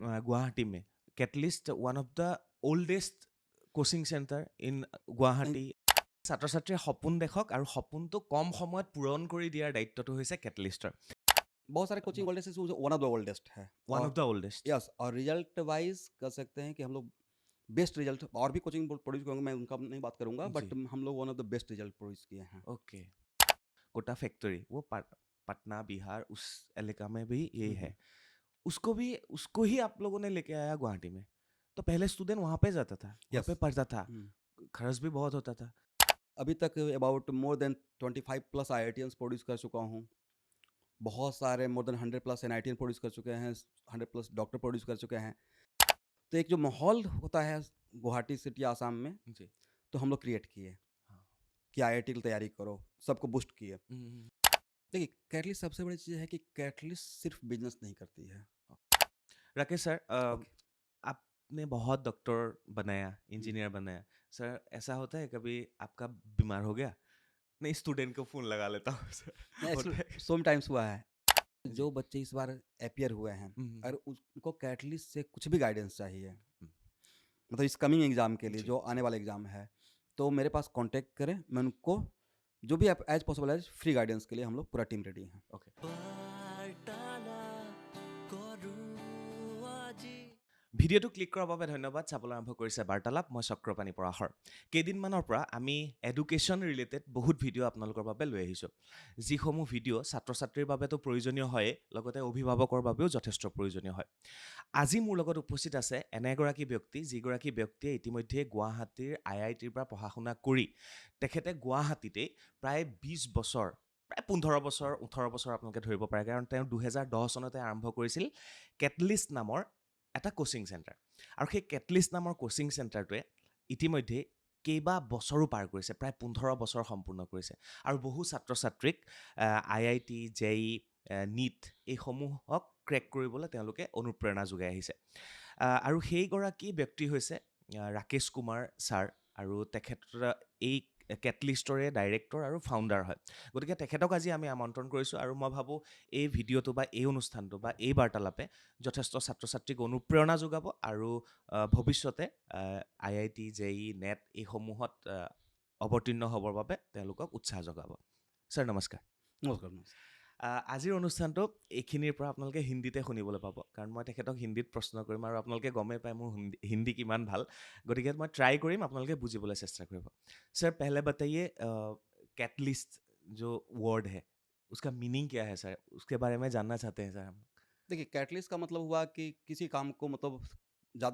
गुवाहाटी में Catalyst one of the oldest coaching centre in Guwahati ছাত্ৰ ছাত্ৰীয়ে সপোন দেখক আৰু সপোনটো কম সময়ত পূৰণ কৰি দিয়াৰ দায়িত্বটো হৈছে कैटलिस्टर बहुत सारे कोचिंग ओल्डेस्ट है, वन ऑफ द ओल्डेस्ट है। वन और ऑफ द ओल्डेस्ट यस, और रिजल्ट वाइज कह सकते हैं कि हम लोग बेस्ट रिजल्ट, और भी कोचिंग प्रोड्यूस करूँगा, मैं उनका नहीं बात करूँगा, जी। बट हम लोग one of the best result produce किए हैं। ओके कोटा फैक्ट्री वो पटना बिहार उस इलाका में भी यही है उसको ही आप लोगों ने लेके आया गुवाहाटी में तो पहले स्टूडेंट वहाँ पे जाता था वहाँ Yes. पे पढ़ता था खर्च भी बहुत होता था अभी तक about more than 25 plus IITians produce कर चुका हूँ। बहुत सारे more than 100 plus NITian produce कर चुके हैं, 100 प्लस डॉक्टर प्रोड्यूस कर चुके हैं। तो एक जो माहौल होता है गुवाहाटी सिटी आसाम में, जी तो हम लोग क्रिएट किए हाँ। कि IIT की तैयारी करो, सबको बूस्ट किए। देखिए, कैटलिस्ट सबसे बड़ी चीज़ है कि कैटलिस्ट सिर्फ बिजनेस नहीं करती है। राकेश सर आपने बहुत डॉक्टर बनाया इंजीनियर बनाया सर ऐसा होता है कभी आपका बीमार हो गया नहीं स्टूडेंट को फोन लगा लेता हूँ सर सो टाइम्स हुआ है जो बच्चे इस बार अपियर हुए हैं और उनको कैटलिस्ट से कुछ भी गाइडेंस चाहिए, मतलब इस कमिंग एग्जाम के लिए जो आने वाला एग्जाम है, तो मेरे पास कांटेक्ट करें, मैं उनको जो भी as possible as free guidance के लिए हम लोग पूरा टीम रेडी हैं। ओके ভিডিঅ'টো ক্লিক কৰাৰ বাবে ধন্যবাদ চাবলৈ আৰম্ভ কৰিছে বাৰ্তালাপ মই চক্ৰপাণী পৰাশৰ কেইদিনমানৰ পৰা আমি এডুকেশ্যন ৰিলেটেড বহুত ভিডিঅ' আপোনালোকৰ বাবে লৈ আহিছোঁ যিসমূহ ভিডিঅ' ছাত্ৰ ছাত্ৰীৰ বাবেতো প্ৰয়োজনীয় হয়ে লগতে অভিভাৱকৰ বাবেও যথেষ্ট প্ৰয়োজনীয় হয় আজি মোৰ লগত উপস্থিত আছে এনে এগৰাকী ব্যক্তি যিগৰাকী ব্যক্তিয়ে ইতিমধ্যে গুৱাহাটীৰ IITৰ পৰা পঢ়া শুনা কৰি তেখেতে গুৱাহাটীতেই প্ৰায় 20 বছৰ প্ৰায় 15 বছৰ 18 বছৰ আপোনালোকে ধৰিব পাৰে কাৰণ তেওঁ 2010 চনতে আৰম্ভ কৰিছিল কেটলিষ্ট নামৰ এটা কোচিং চেণ্টাৰ আৰু সেই কেটলিষ্ট নামৰ কোচিং চেণ্টাৰটোৱে ইতিমধ্যে কেইবা বছৰো পাৰ কৰিছে প্ৰায় 15 বছৰ সম্পূৰ্ণ কৰিছে আৰু বহু ছাত্ৰ ছাত্ৰীক IIT JEE NEET এইসমূহক ক্ৰেক কৰিবলৈ তেওঁলোকে অনুপ্ৰেৰণা যোগাই আহিছে আৰু সেইগৰাকী ব্যক্তি হৈছে ৰাকেশ কুমাৰ ছাৰ আৰু তেখেতৰ এই কেটলিষ্টৰে ডাইৰেক্টৰ আৰু ফাউণ্ডাৰ হয় গতিকে তেখেতক আজি আমি আমন্ত্ৰণ কৰিছোঁ আৰু মই ভাবোঁ এই ভিডিঅ'টো বা এই অনুষ্ঠানটো বা এই বাৰ্তালাপে যথেষ্ট ছাত্ৰ ছাত্ৰীক অনুপ্ৰেৰণা যোগাব আৰু ভৱিষ্যতে IIT JEE NET এইসমূহত অৱতীৰ্ণ হ'বৰ বাবে তেওঁলোকক উৎসাহ যোগাব ছাৰ নমস্কাৰ নমস্কাৰ আজিৰ অনুষ্ঠানটো এইখিনিৰ পৰা আপোনালোকে হিন্দীতে শুনিবলৈ পাব কাৰণ মই তেখেতক হিন্দীত প্ৰশ্ন কৰিম আৰু আপোনালোকে গমেই পায় মোৰ হিন্দী কিমান ভাল গতিকে মই ট্ৰাই কৰিম আপোনালোকে বুজিবলৈ চেষ্টা কৰিব सर पहले बताइए कैटलिस्ट जो वर्ड है उसका मीनिंग क्या है सर उसके बारे में जानना चाहते हैं सर हम देखिए, कैटलिस्ट का मतलब हुआ कि किसी काम को मतलब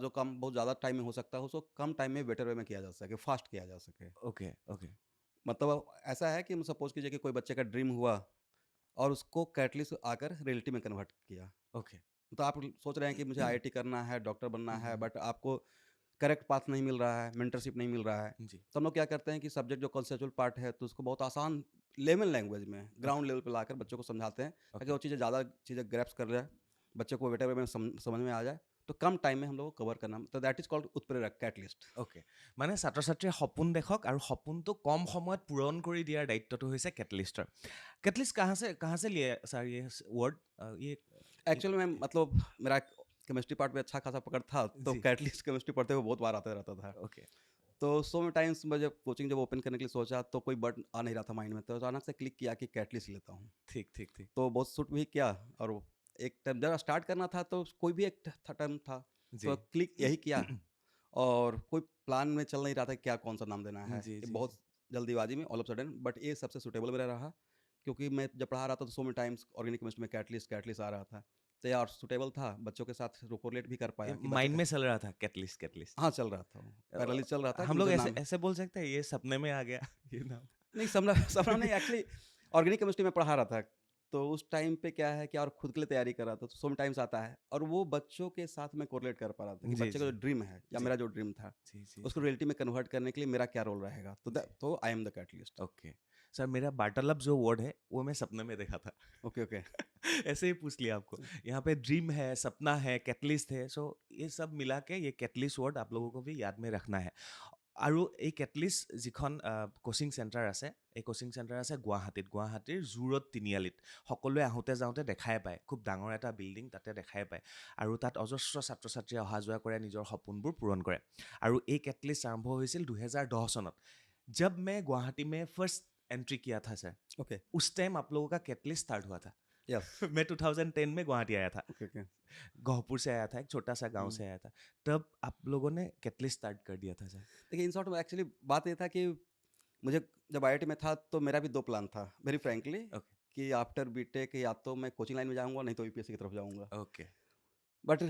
जो काम बहुत ज़्यादा टाइम में हो सकता है उसको कम टाइम में बेटर वे में किया जा सके, फास्ट किया जा सके। ओके ओके मतलब ऐसा है कि सपोज कीजिए कि कोई बच्चे का ड्रीम हुआ और उसको कैटलिस्ट आकर रियलिटी में कन्वर्ट किया। ओके तो आप सोच रहे हैं कि मुझे IIT करना है, डॉक्टर बनना है, बट आपको करेक्ट पाथ नहीं मिल रहा है, मेंटरशिप नहीं मिल रहा है, जी तो हम लोग क्या करते हैं कि सब्जेक्ट जो कंसेप्चुअल पार्ट है तो उसको बहुत आसान लेमन लैंग्वेज में ग्राउंड लेवल पे लाकर बच्चों को समझाते हैं ताकि वो ज़्यादा चीज़ें ग्रैप्स कर जाए, बच्चे को बेटर वे में समझ में आ जाए, तो कम टाइम में हम लोग को कवर करना, तो दैट इज कॉल्ड उत्प्रेरक कैटलिस्ट। ओके মানে ছাত্ৰ ছাত্ৰীয়ে সপোন দেখক আৰু সপোনটো কম সময়ত পূৰণ কৰি দিয়াৰ দায়িত্বটো হৈছে কেটলিষ্টৰ কেটলিষ্ট कहाँ से लिए सर ये वर्ड ये एक्चुअली मैं मतलब मेरा केमिस्ट्री पार्ट में अच्छा खासा पकड़ था, तो जी। कैटलिस्ट केमिस्ट्री पढ़ते हुए बहुत बार आता रहता था। ओके तो सो मेनी टाइम्स मैं जब कोचिंग जब ओपन करने के लिए सोचा तो कोई बटन आ नहीं रहा था माइंड में, तो अचानक से क्लिक किया कि कैटलिस्ट लेता हूँ, ठीक ठीक ठीक तो बहुत सूट भी किया। और एक टाइम जब स्टार्ट करना था तो कोई भी एक टर्म था, जी तो क्लिक यही किया और कोई प्लान में चल नहीं रहा था क्या कौन सा नाम देना है, जी, ये जी, बहुत जल्दीबाजी में ऑल ऑफ सडन, बट ये सबसे सूटेबल मेरा रहा क्योंकि मैं जब पढ़ा रहा था तो so many times organic chemistry में कैटलिस्ट आ रहा था, तो यार सूटेबल था, बच्चों के साथ कोरिलेट भी कर पाया कि बच्चे माइंड में चल रहा था कैटलिस्ट हाँ चल रहा था, पैरेलली चल रहा था कि हम लोग मुझे ऐसे नाम ऐसे बोल सकते हैं ये सपने में आ गया ये नाम नहीं सपना सपना नहीं, एक्चुअली ऑर्गेनिक केमिस्ट्री में पढ़ा रहा था, तो उस टाइम पे क्या है कि और खुद के लिए तैयारी कर रहा था, तो सो टाइम्स आता है और वो बच्चों के साथ में कोरिलेट कर पा रहा था कि जी, बच्चे का जी। जो ड्रीम है या जी। मेरा जो ड्रीम था जी जी उसको रियलिटी में कन्वर्ट करने के लिए मेरा क्या रोल रहेगा, तो जी। तो आई am the catalyst. Okay sir मेरा बार्टालब जो वर्ड है वो मैं सपने में देखा था ओके ओके ऐसे ही पूछ लिया आपको यहाँ पे ड्रीम है सपना है कैटलिस्ट है सो ये सब मिला के ये कैटलिस्ट वर्ड आप लोगों को भी याद में रखना है আৰু এই কেটলিষ্ট যিখন কোচিং চেণ্টাৰ আছে, এই কোচিং চেণ্টাৰ আছে গুৱাহাটীৰ জু-ৰোড তিনিআলিত। সকলোৱে আহোঁতে যাওঁতে দেখাই পায়, খুব ডাঙৰ এটা বিল্ডিং তাতে দেখাই পায়। আৰু তাত অজস্ৰ ছাত্ৰ ছাত্ৰীয়ে অহা যোৱা কৰে, নিজৰ সপোনবোৰ পূৰণ কৰে। আৰু এই কেটলিষ্ট আৰম্ভ হৈছিল 2010 চনত। जब मैं गुवाहाटी में फर्स्ट एंट्री किया था सर, ओके, उस टाइम आप लोगों का कैटलिस्ट स्टार्ट हुआ था। यस, मैं 2010 में गुवाहाटी आया था, ओके, ओके। गहपुर से आया था, एक छोटा सा गांव से आया था। तब आप लोगों ने कैटलिस्ट स्टार्ट कर दिया था सर। देखिए, इन शॉर्ट में एक्चुअली बात ये था कि मुझे जब आईआईटी में था तो मेरा भी 2 प्लान था, वेरी फ्रैंकली, ओके कि आफ्टर बीटेक या तो मैं कोचिंग लाइन में जाऊँगा, नहीं तो यूपीएससी की तरफ जाऊँगा। ओके बट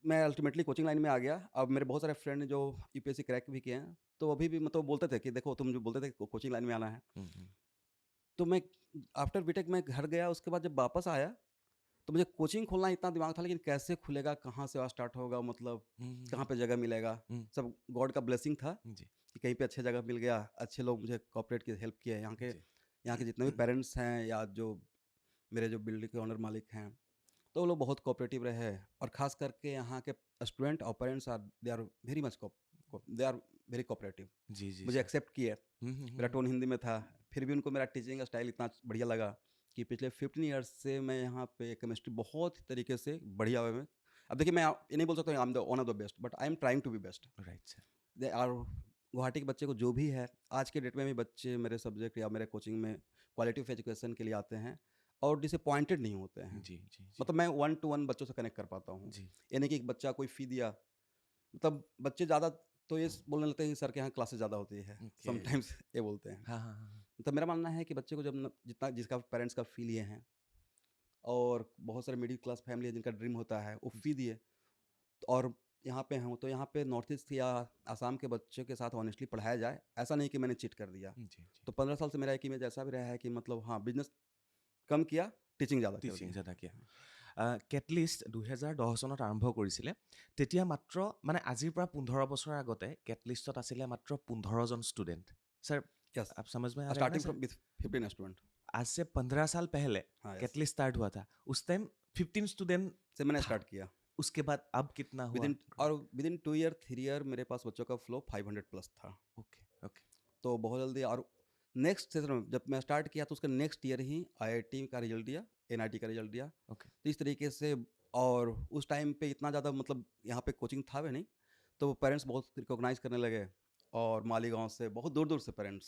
मैं अल्टीमेटली कोचिंग लाइन में आ गया। अब मेरे बहुत सारे फ्रेंड जो यूपीएससी क्रैक भी किए हैं, तो अभी भी मतलब बोलते थे कि देखो तुम जो बोलते थे कोचिंग लाइन में आना है। तो मैं आफ्टर बीटेक मैं घर गया, उसके बाद जब वापस आया तो मुझे कोचिंग खोलना इतना दिमाग था, लेकिन कैसे खुलेगा, कहाँ से स्टार्ट होगा, मतलब कहाँ पे जगह मिलेगा। सब गॉड का ब्लेसिंग था जी कि कहीं पे अच्छी जगह मिल गया, अच्छे लोग मुझे कॉपरेट की हेल्प किए। यहाँ के जितने भी पेरेंट्स हैं या जो मेरे जो बिल्डिंग के ओनर मालिक हैं, तो वो लोग बहुत कोऑपरेटिव रहे। और ख़ास करके यहाँ के स्टूडेंट और parents they are very much they are very cooperative. जी जी मुझे एक्सेप्ट किए। हम्म, मेरा टोन हिंदी में था, फिर भी उनको मेरा टीचिंग का स्टाइल इतना बढ़िया लगा कि पिछले 15 ईयर्स से मैं यहाँ पे केमिस्ट्री बहुत तरीके से बढ़िया वे में। अब देखिए, मैं ये नहीं बोल सकता I am the one of the best, but I am trying to be best. Right sir. They are Guwahati के बच्चे को जो भी है, आज के डेट में भी बच्चे मेरे सब्जेक्ट या मेरे कोचिंग में क्वालिटी ऑफ एजुकेशन के लिए आते हैं और डिसअपॉइंटेड नहीं होते हैं। जी जी जी मतलब मैं 1 to 1 बच्चों से कनेक्ट कर पाता हूँ। जी ये नहीं कि एक बच्चा कोई फ़ी दिया, मतलब बच्चे ज़्यादा तो ये बोलने लगते हैं कि सर के यहाँ क्लासेस ज़्यादा होती है, Okay. समटाइम्स ये बोलते हैं। हाँ हाँ हाँ तो मेरा मानना है कि बच्चे को जब जितना जिसका पेरेंट्स का फ़ी लिए हैं और बहुत सारे मिडिल क्लास फैमिली है जिनका ड्रीम होता है वो फ़ी दिए, और यहाँ पे हूँ, तो यहाँ पे नॉर्थ ईस्ट या आसाम के बच्चों के साथ ऑनेस्टली पढ़ाया जाए। ऐसा नहीं कि मैंने चीट कर दिया। जी जी तो 15 साल से मेरा एक इमेज ऐसा भी रहा है कि मतलब हाँ, बिजनेस कम किया, टीचिंग ज़्यादा कर টিচিং दिया। যেটা কিয়া কেটলিষ্ট 2010 চনত আৰম্ভ কৰিছিলে। তেতিয়া মাত্ৰ মানে আজিৰ পৰা 15 বছৰ আগতে কেটলিষ্টত আছিলে মাত্ৰ 15জন ষ্টুডেণ্ট। सर यस, आप समझ में आ रहा है ना starting sir? From with 15 student. आज से 15 साल पहले हाँ, यस, कैटलिस्ट स्टार्ट हुआ था, उस टाइम 15 स्टूडेंट से मैंने था। स्टार्ट किया। उसके बाद अब कितना हुआ? विदिन 2 ईयर 3 ईयर मेरे पास बच्चों का फ्लो 500 प्लस था। ओके ओके तो बहुत जल्दी, और नेक्स्ट सेशन में जब मैं स्टार्ट किया तो उसका नेक्स्ट ईयर ही आईआईटी का रिजल्ट दिया, एनआईटी का रिजल्ट दिया। ओके तो इस तरीके से, और उस टाइम पे इतना ज़्यादा मतलब यहाँ पे कोचिंग था भी नहीं, तो पेरेंट्स बहुत रिकॉग्नाइज करने लगे। और मालीगांव से बहुत दूर दूर से पेरेंट्स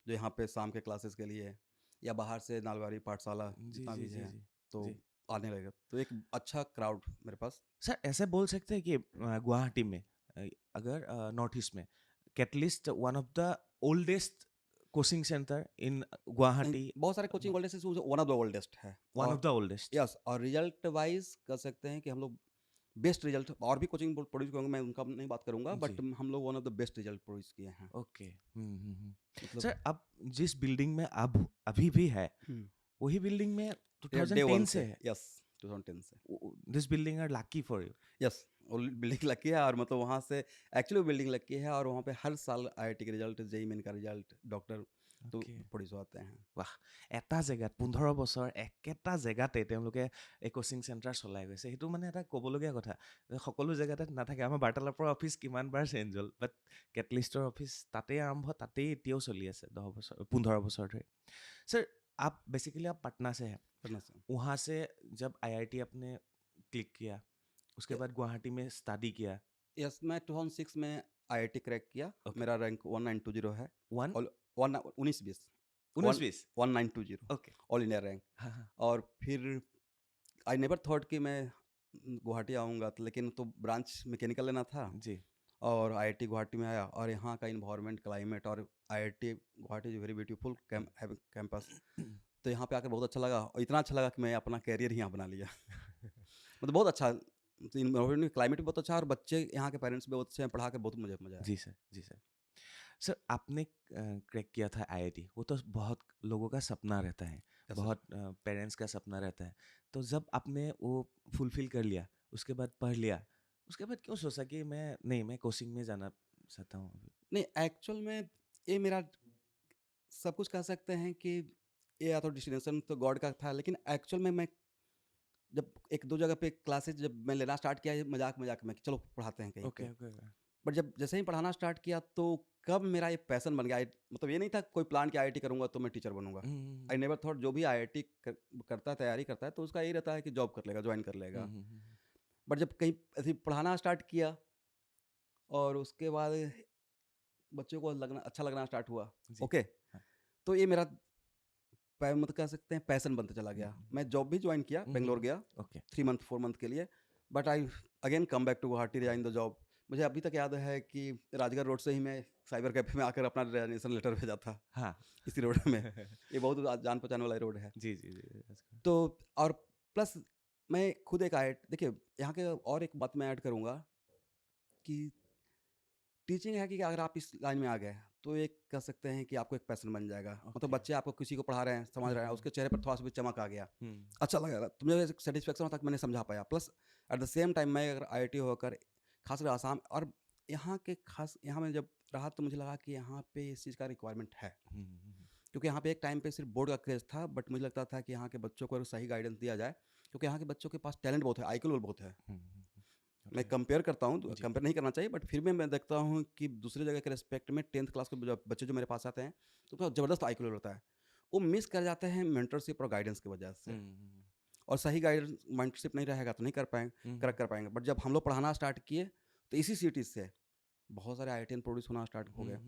जो यहाँ पे शाम के क्लासेस के लिए या बाहर से नालवारी पाठशाला जी जितना जी भी जी है, जी तो जी आने लगे। तो एक अच्छा क्राउड मेरे पास। सर ऐसे बोल सकते हैं कि गुवाहाटी में अगर नॉर्थ ईस्ट में Catalyst one of the oldest coaching centre in Guwahati, बहुत सारे कोचिंग ओल्डेस्ट से वन ऑफ द ओल्डेस्ट है। वन और ऑफ द ओल्डेस्ट। यस, और रिजल्ट वाइज कह सकते हैं कि हम लोग बेस्ट रिजल्ट, और भी कोचिंग प्रोड्यूस करूँगा, मैं उनका नहीं बात करूँगा, बट जी हम लोग one of the best result produce किए हैं। ओके मतलब सर अब जिस बिल्डिंग में अब अभी भी है वही बिल्डिंग में डे 2010 वन से है। यस, 2010 से। This building are lucky for you. Yes, वो बिल्डिंग लकी है, और मतलब वहाँ से एक्चुअली वो बिल्डिंग लकी है, और वहाँ पे हर साल आईआईटी के रिजल्ट, जेईई मेन का रिजल्ट, डॉक्टर तो Okay. प्रोड्यूस होते हैं। বাহ, এটা জেগাত 15 বছৰ একেটা জেগাতে তেওঁলোকে এই কোচিং চেণ্টাৰ চলাই গৈছে, সেইটো মানে এটা ক'বলগীয়া কথা। সকলো জেগাতে নাথাকে। আমাৰ বাৰ্তালাপৰ অফিচ কিমানবাৰ চেঞ্জ হ'ল, বাট কেটলিষ্টৰ অফিচ তাতেই আৰম্ভ, তাতেই এতিয়াও চলি আছে 15 बছर ধৰি। सर आप बेसिकली आप पटना से हैं, पटना से। वहाँ से जब आईआईटी आपने क्लिक किया, उसके बाद गुवाहाटी में स्टडी किया। यस, मैं 2006 में आईआईटी क्रैक किया। Okay. मेरा रैंक 1920 है। वन और 1920 19-20 1920 ओके। All India rank. हाँ हाँ और फिर आई नेवर थॉट कि मैं गुवाहाटी आऊँगा, तो लेकिन तो ब्रांच मैकेनिकल लेना था, जी और आईआईटी गुवाहाटी में आया, और यहाँ का इन्वायरमेंट, क्लाइमेट, और IIT Guwahati is very beautiful campus. तो यहाँ पे आकर बहुत अच्छा लगा, और इतना अच्छा लगा कि मैं अपना कैरियर ही यहाँ बना लिया। मतलब बहुत अच्छा, इन्वायरमेंट, क्लाइमेट भी बहुत अच्छा, और बच्चे यहाँ के पेरेंट्स भी बहुत अच्छे हैं, पढ़ा के बहुत मुझे मज़ा आया। जी सर जी सर। सर आपने क्रैक किया था आईआईटी, वो तो बहुत लोगों का सपना रहता है, Yes, sir. बहुत पेरेंट्स का सपना रहता है। तो जब आपने वो फुलफिल कर लिया, उसके बाद पढ़ लिया, उसके बाद क्यों सोचा कि मैं कोचिंग में जाना चाहता हूँ अभी? नहीं, एक्चुअल में ये मेरा सब कुछ कह सकते हैं कि ये या तो डेस्टिनेशन तो गॉड का था, लेकिन एक्चुअल में मैं जब 1-2 जगह पे क्लासेस जब मैं लेना स्टार्ट किया, ये मजाक में कि चलो पढ़ाते हैं कहीं ओके पे। ओके ओके बट जब जैसे ही पढ़ाना स्टार्ट किया तो कब मेरा ये पैशन बन गया, मतलब ये नहीं था कोई प्लान कि आईआईटी करूंगा तो मैं टीचर बनूंगा। आई नेवर थॉट जो भी आईआईटी करता है, तैयारी करता है, तो उसका यही रहता है कि जॉब कर लेगा, ज्वाइन कर लेगा। बट जब कहीं ऐसे पढ़ाना स्टार्ट किया और उसके बाद बच्चों को लगना अच्छा लगना स्टार्ट हुआ, जी। ओके, हाँ। तो ये मेरा मतलब कह सकते हैं पैशन बनता चला गया। मैं जॉब भी ज्वाइन किया, बेंगलोर गया ओके 3 मंथ 4 मंथ के लिए, but I again come back to Guwahati, resign the job. मुझे अभी तक याद है कि राजगढ़ रोड से ही मैं साइबर कैफे में आकर अपना रेजिग्नेशन लेटर भेजा था, हाँ इसी रोड में। ये बहुत जान पहचान वाला रोड है। जी जी जी that's good. तो और प्लस मैं खुद एक देखिए, यहाँ के और एक बात मैं ऐड करूँगा कि टीचिंग है कि अगर आप इस लाइन में आ गए तो एक कह सकते हैं कि आपको एक पैशन बन जाएगा। मतलब Okay. बच्चे आपको किसी को पढ़ा रहे हैं, समझ रहे हैं, उसके चेहरे पर थोड़ा सा भी चमक आ गया, हम्म अच्छा लगेगा, तो मुझे सेटिस्फेक्शन होता है कि मैंने समझा पाया। Plus eight the same time मैं अगर आईआईटी होकर खासकर आसाम और यहाँ में जब रहा तो मुझे लगा कि यहाँ पे इस चीज़ का रिक्वायरमेंट है, क्योंकि यहाँ पे एक टाइम पे सिर्फ बोर्ड का क्रेज था, बट मुझे लगता था कि यहाँ के बच्चों को अगर सही गाइडेंस दिया जाए, क्योंकि यहाँ के बच्चों के पास टैलेंट बहुत है, आईक्यू लेवल बहुत है। मैं कंपेयर करता हूँ, जी। कंपेयर नहीं करना चाहिए, बट फिर भी मैं देखता हूँ कि दूसरी जगह के रिस्पेक्ट में 10th क्लास के बच्चे जो मेरे पास आते हैं तो बहुत ज़बरदस्त आईक्यू लेवल होता है। वो मिस कर जाते हैं मेंटरशिप और गाइडेंस की वजह से, और सही गाइडेंस मेंटरशिप नहीं रहेगा तो नहीं करेक्ट कर पाएंगे। बट जब हम लोग पढ़ाना स्टार्ट किए तो इसी सिटी से बहुत सारे आईआईटीएन प्रोड्यूस होना स्टार्ट हो गए,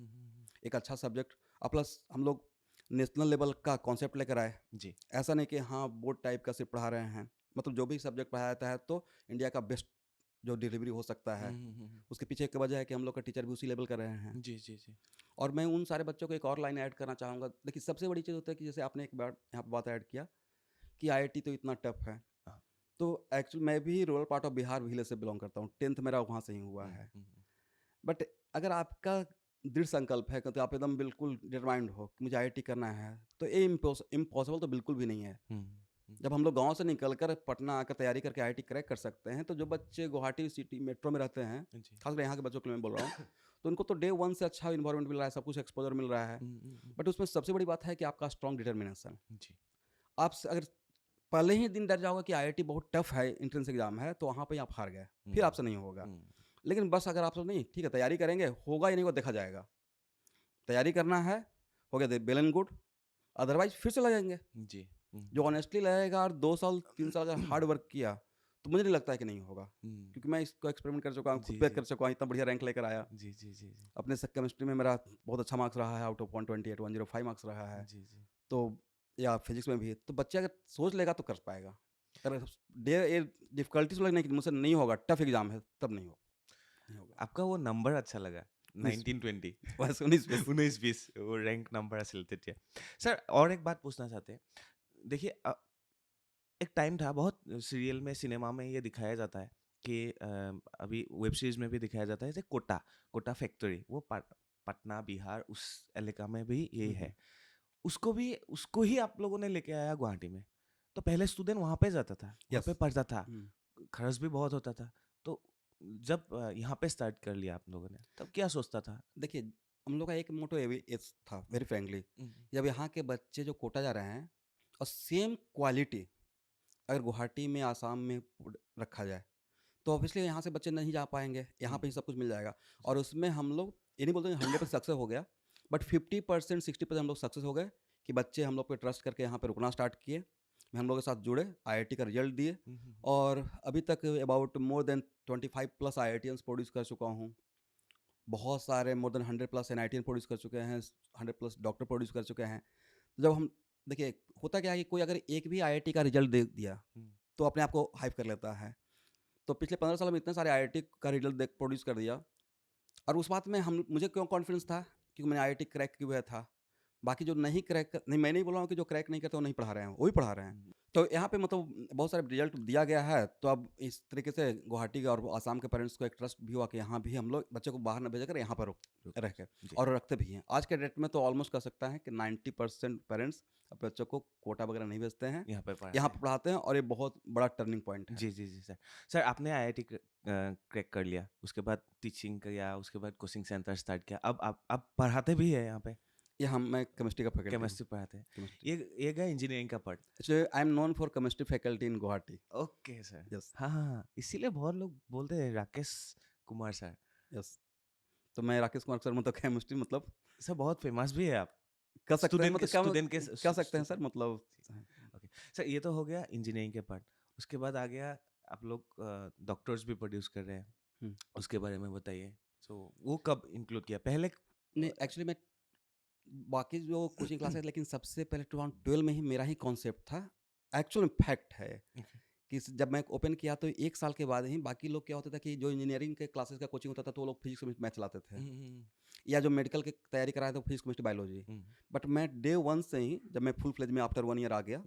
एक अच्छा सब्जेक्ट, और प्लस हम लोग नेशनल लेवल का कॉन्सेप्ट लेकर आए। जी ऐसा नहीं कि हाँ बोर्ड टाइप का सिर्फ पढ़ा रहे हैं, मतलब जो भी सब्जेक्ट पढ़ाया जाता है तो इंडिया का बेस्ट जो डिलीवरी हो सकता है, उसके पीछे एक वजह है कि हम लोग का टीचर भी उसी लेवल कर रहे हैं। जी जी जी और मैं उन सारे बच्चों को एक और लाइन ऐड करना चाहूँगा। देखिए, सबसे बड़ी चीज़ होता है कि जैसे आपने एक बार यहाँ पर बात ऐड किया कि आईआईटी तो इतना टफ है, हाँ। तो एक्चुअली मैं भी rural part of Bihar village से बिलोंग करता हूँ, 10th मेरा वहाँ से ही हुआ है। बट अगर आपका दृढ़ संकल्प है तो आप एकदम बिल्कुल डिटरमाइंड हो कि मुझे आईआईटी करना है, तो ये इम्पॉसिबल तो बिल्कुल भी नहीं है। जब हम लोग गांव से निकलकर पटना आकर तैयारी करके आईआईटी क्रैक कर सकते हैं, तो जो बच्चे गुवाहाटी सिटी मेट्रो में रहते हैं, खासकर यहाँ के बच्चों के लिए मैं बोल रहा हूँ, तो उनको तो डे 1 से अच्छा इन्वायरमेंट मिल रहा है, सब कुछ एक्सपोजर मिल रहा है। बट उसमें सबसे बड़ी बात है कि आपका स्ट्रॉन्ग डिटर्मिनेशन। जी आप अगर पहले ही दिन डर जाओगे कि आईआईटी बहुत टफ है, एंट्रेंस एग्जाम है, तो वहाँ पे आप हार गए, फिर आपसे नहीं होगा। लेकिन बस अगर आप सोच नहीं ठीक है तैयारी करेंगे, होगा या नहीं वो देखा जाएगा, तैयारी करना है, हो गया वेल एंड गुड, अदरवाइज फिर से लगेंगे। जी जो ऑनेस्टली लगेगा और 2 साल 3 साल अगर हार्ड वर्क किया तो मुझे नहीं लगता है कि नहीं होगा, क्योंकि मैं इसको एक्सपेरिमेंट कर चुका हूँ, खुद जी पे जी कर चुका हूँ, इतना बढ़िया रैंक लेकर आया। जी जी जी जी अपने केमिस्ट्री में मेरा बहुत अच्छा मार्क्स रहा है, आउट ऑफ 128 105 मार्क्स रहा है। जी जी तो या फिजिक्स में भी, तो बच्चे अगर सोच लेगा तो कर पाएगा। अगर ये डिफिकल्टीज लगने की मुझसे नहीं होगा, टफ एग्जाम है, तब नहीं होगा। आपका वो नंबर अच्छा लगा 1920 बस 19 19-20 वो रैंक नंबर আছিল তেতিয়া सर। और एक बात पूछना चाहते हैं, देखिए एक टाइम था, बहुत सीरियल में सिनेमा में ये दिखाया जाता है कि अभी वेब सीरीज में भी दिखाया जाता है, जैसे कोटा कोटा फैक्ट्री, वो पटना बिहार उस इलाका में भी ये है, उसको ही आप लोगों ने लेके आया गुवाहाटी में। तो पहले स्टूडेंट वहाँ पे जाता था, वहाँ पे पढ़ता था, खर्च भी बहुत होता था। तो जब यहाँ पे स्टार्ट कर लिया आप लोगों ने, तब क्या सोचता था? देखिए, हम लोग का एक मोटो ये था वेरी फ्रेंकली, जब यहाँ के बच्चे जो कोटा जा रहे हैं और सेम क्वालिटी अगर गुवाहाटी में आसाम में रखा जाए तो ऑब्वियसली यहाँ से बच्चे नहीं जा पाएंगे, यहाँ पे ही सब कुछ मिल जाएगा। और उसमें हम लोग ये नहीं बोलते 100% सक्सेस हो गया, बट 50% 60% हम लोग सक्सेस हो गए कि बच्चे हम लोग पे ट्रस्ट करके यहाँ पे रुकना स्टार्ट किए, हम लोग के साथ जुड़े, आईआईटी का रिजल्ट दिए, और अभी तक about more than 25 plus IITians produce कर चुका हूँ। बहुत सारे मोर देन 100 प्लस एनआईटीएन प्रोड्यूस कर चुके हैं, 100 प्लस डॉक्टर प्रोड्यूस कर चुके हैं। जब हम देखिए, होता क्या है कि कोई अगर एक भी आईआईटी का रिजल्ट दे दिया तो अपने आप को हाइप कर लेता है। तो पिछले 15 साल में इतने सारे आईआईटी का रिजल्ट देख प्रोड्यूस कर दिया, और उस बात में मुझे क्यों कॉन्फिडेंस था, क्योंकि मैंने आईआईटी क्रैक किया हुआ था। बाकी जो नहीं नहीं, मैं नहीं बोल रहा हूँ कि जो क्रैक नहीं करते वो नहीं पढ़ा रहे हैं, वो भी पढ़ा रहे हैं। तो यहाँ पे मतलब बहुत सारे रिजल्ट दिया गया है, तो अब इस तरीके से गुवाहाटी और आसाम के पेरेंट्स को एक ट्रस्ट भी हुआ कि यहाँ भी हम लोग बच्चे को बाहर न भेजकर यहाँ पर रह के, और रखते भी हैं। आज के डेट में तो ऑलमोस्ट कह सकता है कि 90% पेरेंट्स अपने बच्चों को कोटा वगैरह नहीं भेजते हैं, यहाँ पे पढ़ाते हैं, और ये बहुत बड़ा टर्निंग पॉइंट है। जी जी जी सर। सर आपने आईआईटी क्रैक कर लिया, उसके बाद टीचिंग किया, उसके बाद कोचिंग सेंटर स्टार्ट किया, अब आप पढ़ाते भी है यहाँ पे? ये मैं केमिस्ट्री का फैकल्टी, केमिस्ट्री पढ़ाते हैं, ये गया इंजीनियरिंग का part. Actually I am known for chemistry faculty in Guwahati. Okay sir. Yes हाँ हाँ हाँ, इसीलिए बहुत लोग बोलते हैं राकेश कुमार सर। यस तो मैं राकेश कुमार सर मतलब केमिस्ट्री मतलब सर बहुत फेमस भी है आप। कर सकते हैं, स्टूडेंट के मतलब क्या स्टूडेंट के कह सकते हैं सर, मतलब ओके सर, ये तो हो गया इंजीनियरिंग के पार्ट। उसके बाद आ गया आप लोग डॉक्टर्स भी प्रोड्यूस कर रहे हैं, हम्म। उसके बारे में बताइए। सो वो कब इंक्लूड किया पहले? नहीं, एक्चुअली मैं बाकी जो कोचिंग क्लासेस, लेकिन सबसे पहले 2012 में ही मेरा ही कॉन्सेप्ट था। एक्चुअल फैक्ट है कि जब मैं ओपन किया तो 1 साल के बाद ही बाकी लोग क्या होता था कि जो इंजीनियरिंग के क्लासेस का कोचिंग होता था तो वो लोग फिजिक्स मैथ चलाते थे, या जो मेडिकल की तैयारी करा तो फिजिक्स केमिस्ट्री बायोलॉजी। बट मैं डे 1 से ही, जब मैं फुल फ्लेज में आफ्टर 1 ईयर आ गया,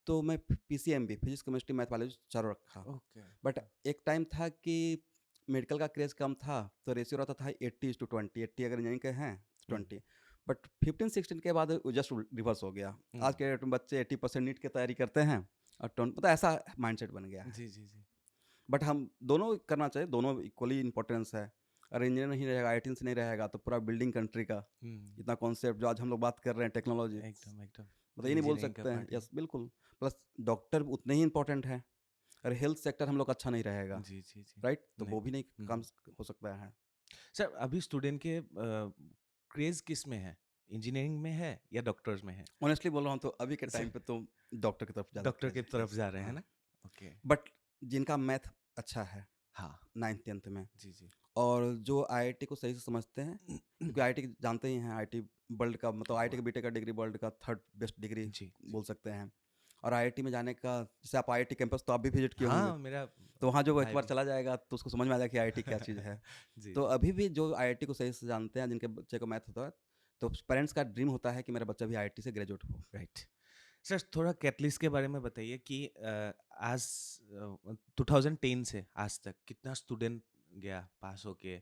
तो मैं PCMB physics chemistry math biology चारों रखा। ओके बट एक टाइम था कि मेडिकल का क्रेज कम था, तो रेशियो रहता था 80:20, 80 अगर इंजीनियरिंग के हैं 20। बट 15-16 के बाद जस्ट रिवर्स हो गया। आज के डेट में बच्चे 80% नीट की तैयारी करते हैं और 20, मतलब ऐसा माइंडसेट बन गया है। जी जी जी। बट हम दोनों करना चाहिए, दोनों इक्वली इंपॉर्टेंस है। अगर इंजीनियर नहीं रहेगा, आईटी से नहीं रहेगा, तो पूरा बिल्डिंग कंट्री का इतना कॉन्सेप्ट जो आज हम लोग बात कर रहे हैं, टेक्नोलॉजी, एकदम एकदम मतलब ये नहीं बोल इंजीनियरिंग का सकते हैं। पार्ट है। यस, बिल्कुल। प्लस डॉक्टर उतने ही इंपॉर्टेंट है। अगर हेल्थ सेक्टर हम लोग अच्छा नहीं रहेगा, जी जी जी। राइट, तो नहीं। वो भी नहीं काम हो सकता है। सर अभी स्टूडेंट के क्रेज किस में है, इंजीनियरिंग में है या डॉक्टर्स में है? ऑनेस्टली बोल रहा हूँ तो अभी के सर टाइम पे तो डॉक्टर की तरफ ज़्यादा डॉक्टर क्रेज की है। तरफ यस, जा रहे हैं हाँ। ना? ओके। बट जिनका मैथ अच्छा है हाँ 9th-10th में, जी जी। और जो आईआईटी को सही से समझते हैं, क्योंकि आईआईटी जानते ही हैं, आईआईटी वर्ल्ड का, मतलब आईआईटी का बीटेक का डिग्री वर्ल्ड का 3rd बेस्ट डिग्री जी बोल सकते हैं। और आईआईटी में जाने का, जैसे आप आईआईटी कैंपस तो आप भी विजिट किए होंगे, हाँ मेरा तो वहाँ जो एक भाई बार भी। चला जाएगा तो उसको समझ में आ जाएगा कि आईआईटी क्या चीज़ है। जी तो जी। अभी भी जो आईआईटी को सही से जानते हैं, जिनके बच्चे को मैथ होता है, तो पेरेंट्स का ड्रीम होता है कि मेरा बच्चा भी आईआईटी से ग्रेजुएट हो। राइट। सर थोड़ा कैटलिस्ट के बारे में बताइए कि आज 2010 से आज तक कितना स्टूडेंट गया पास होके?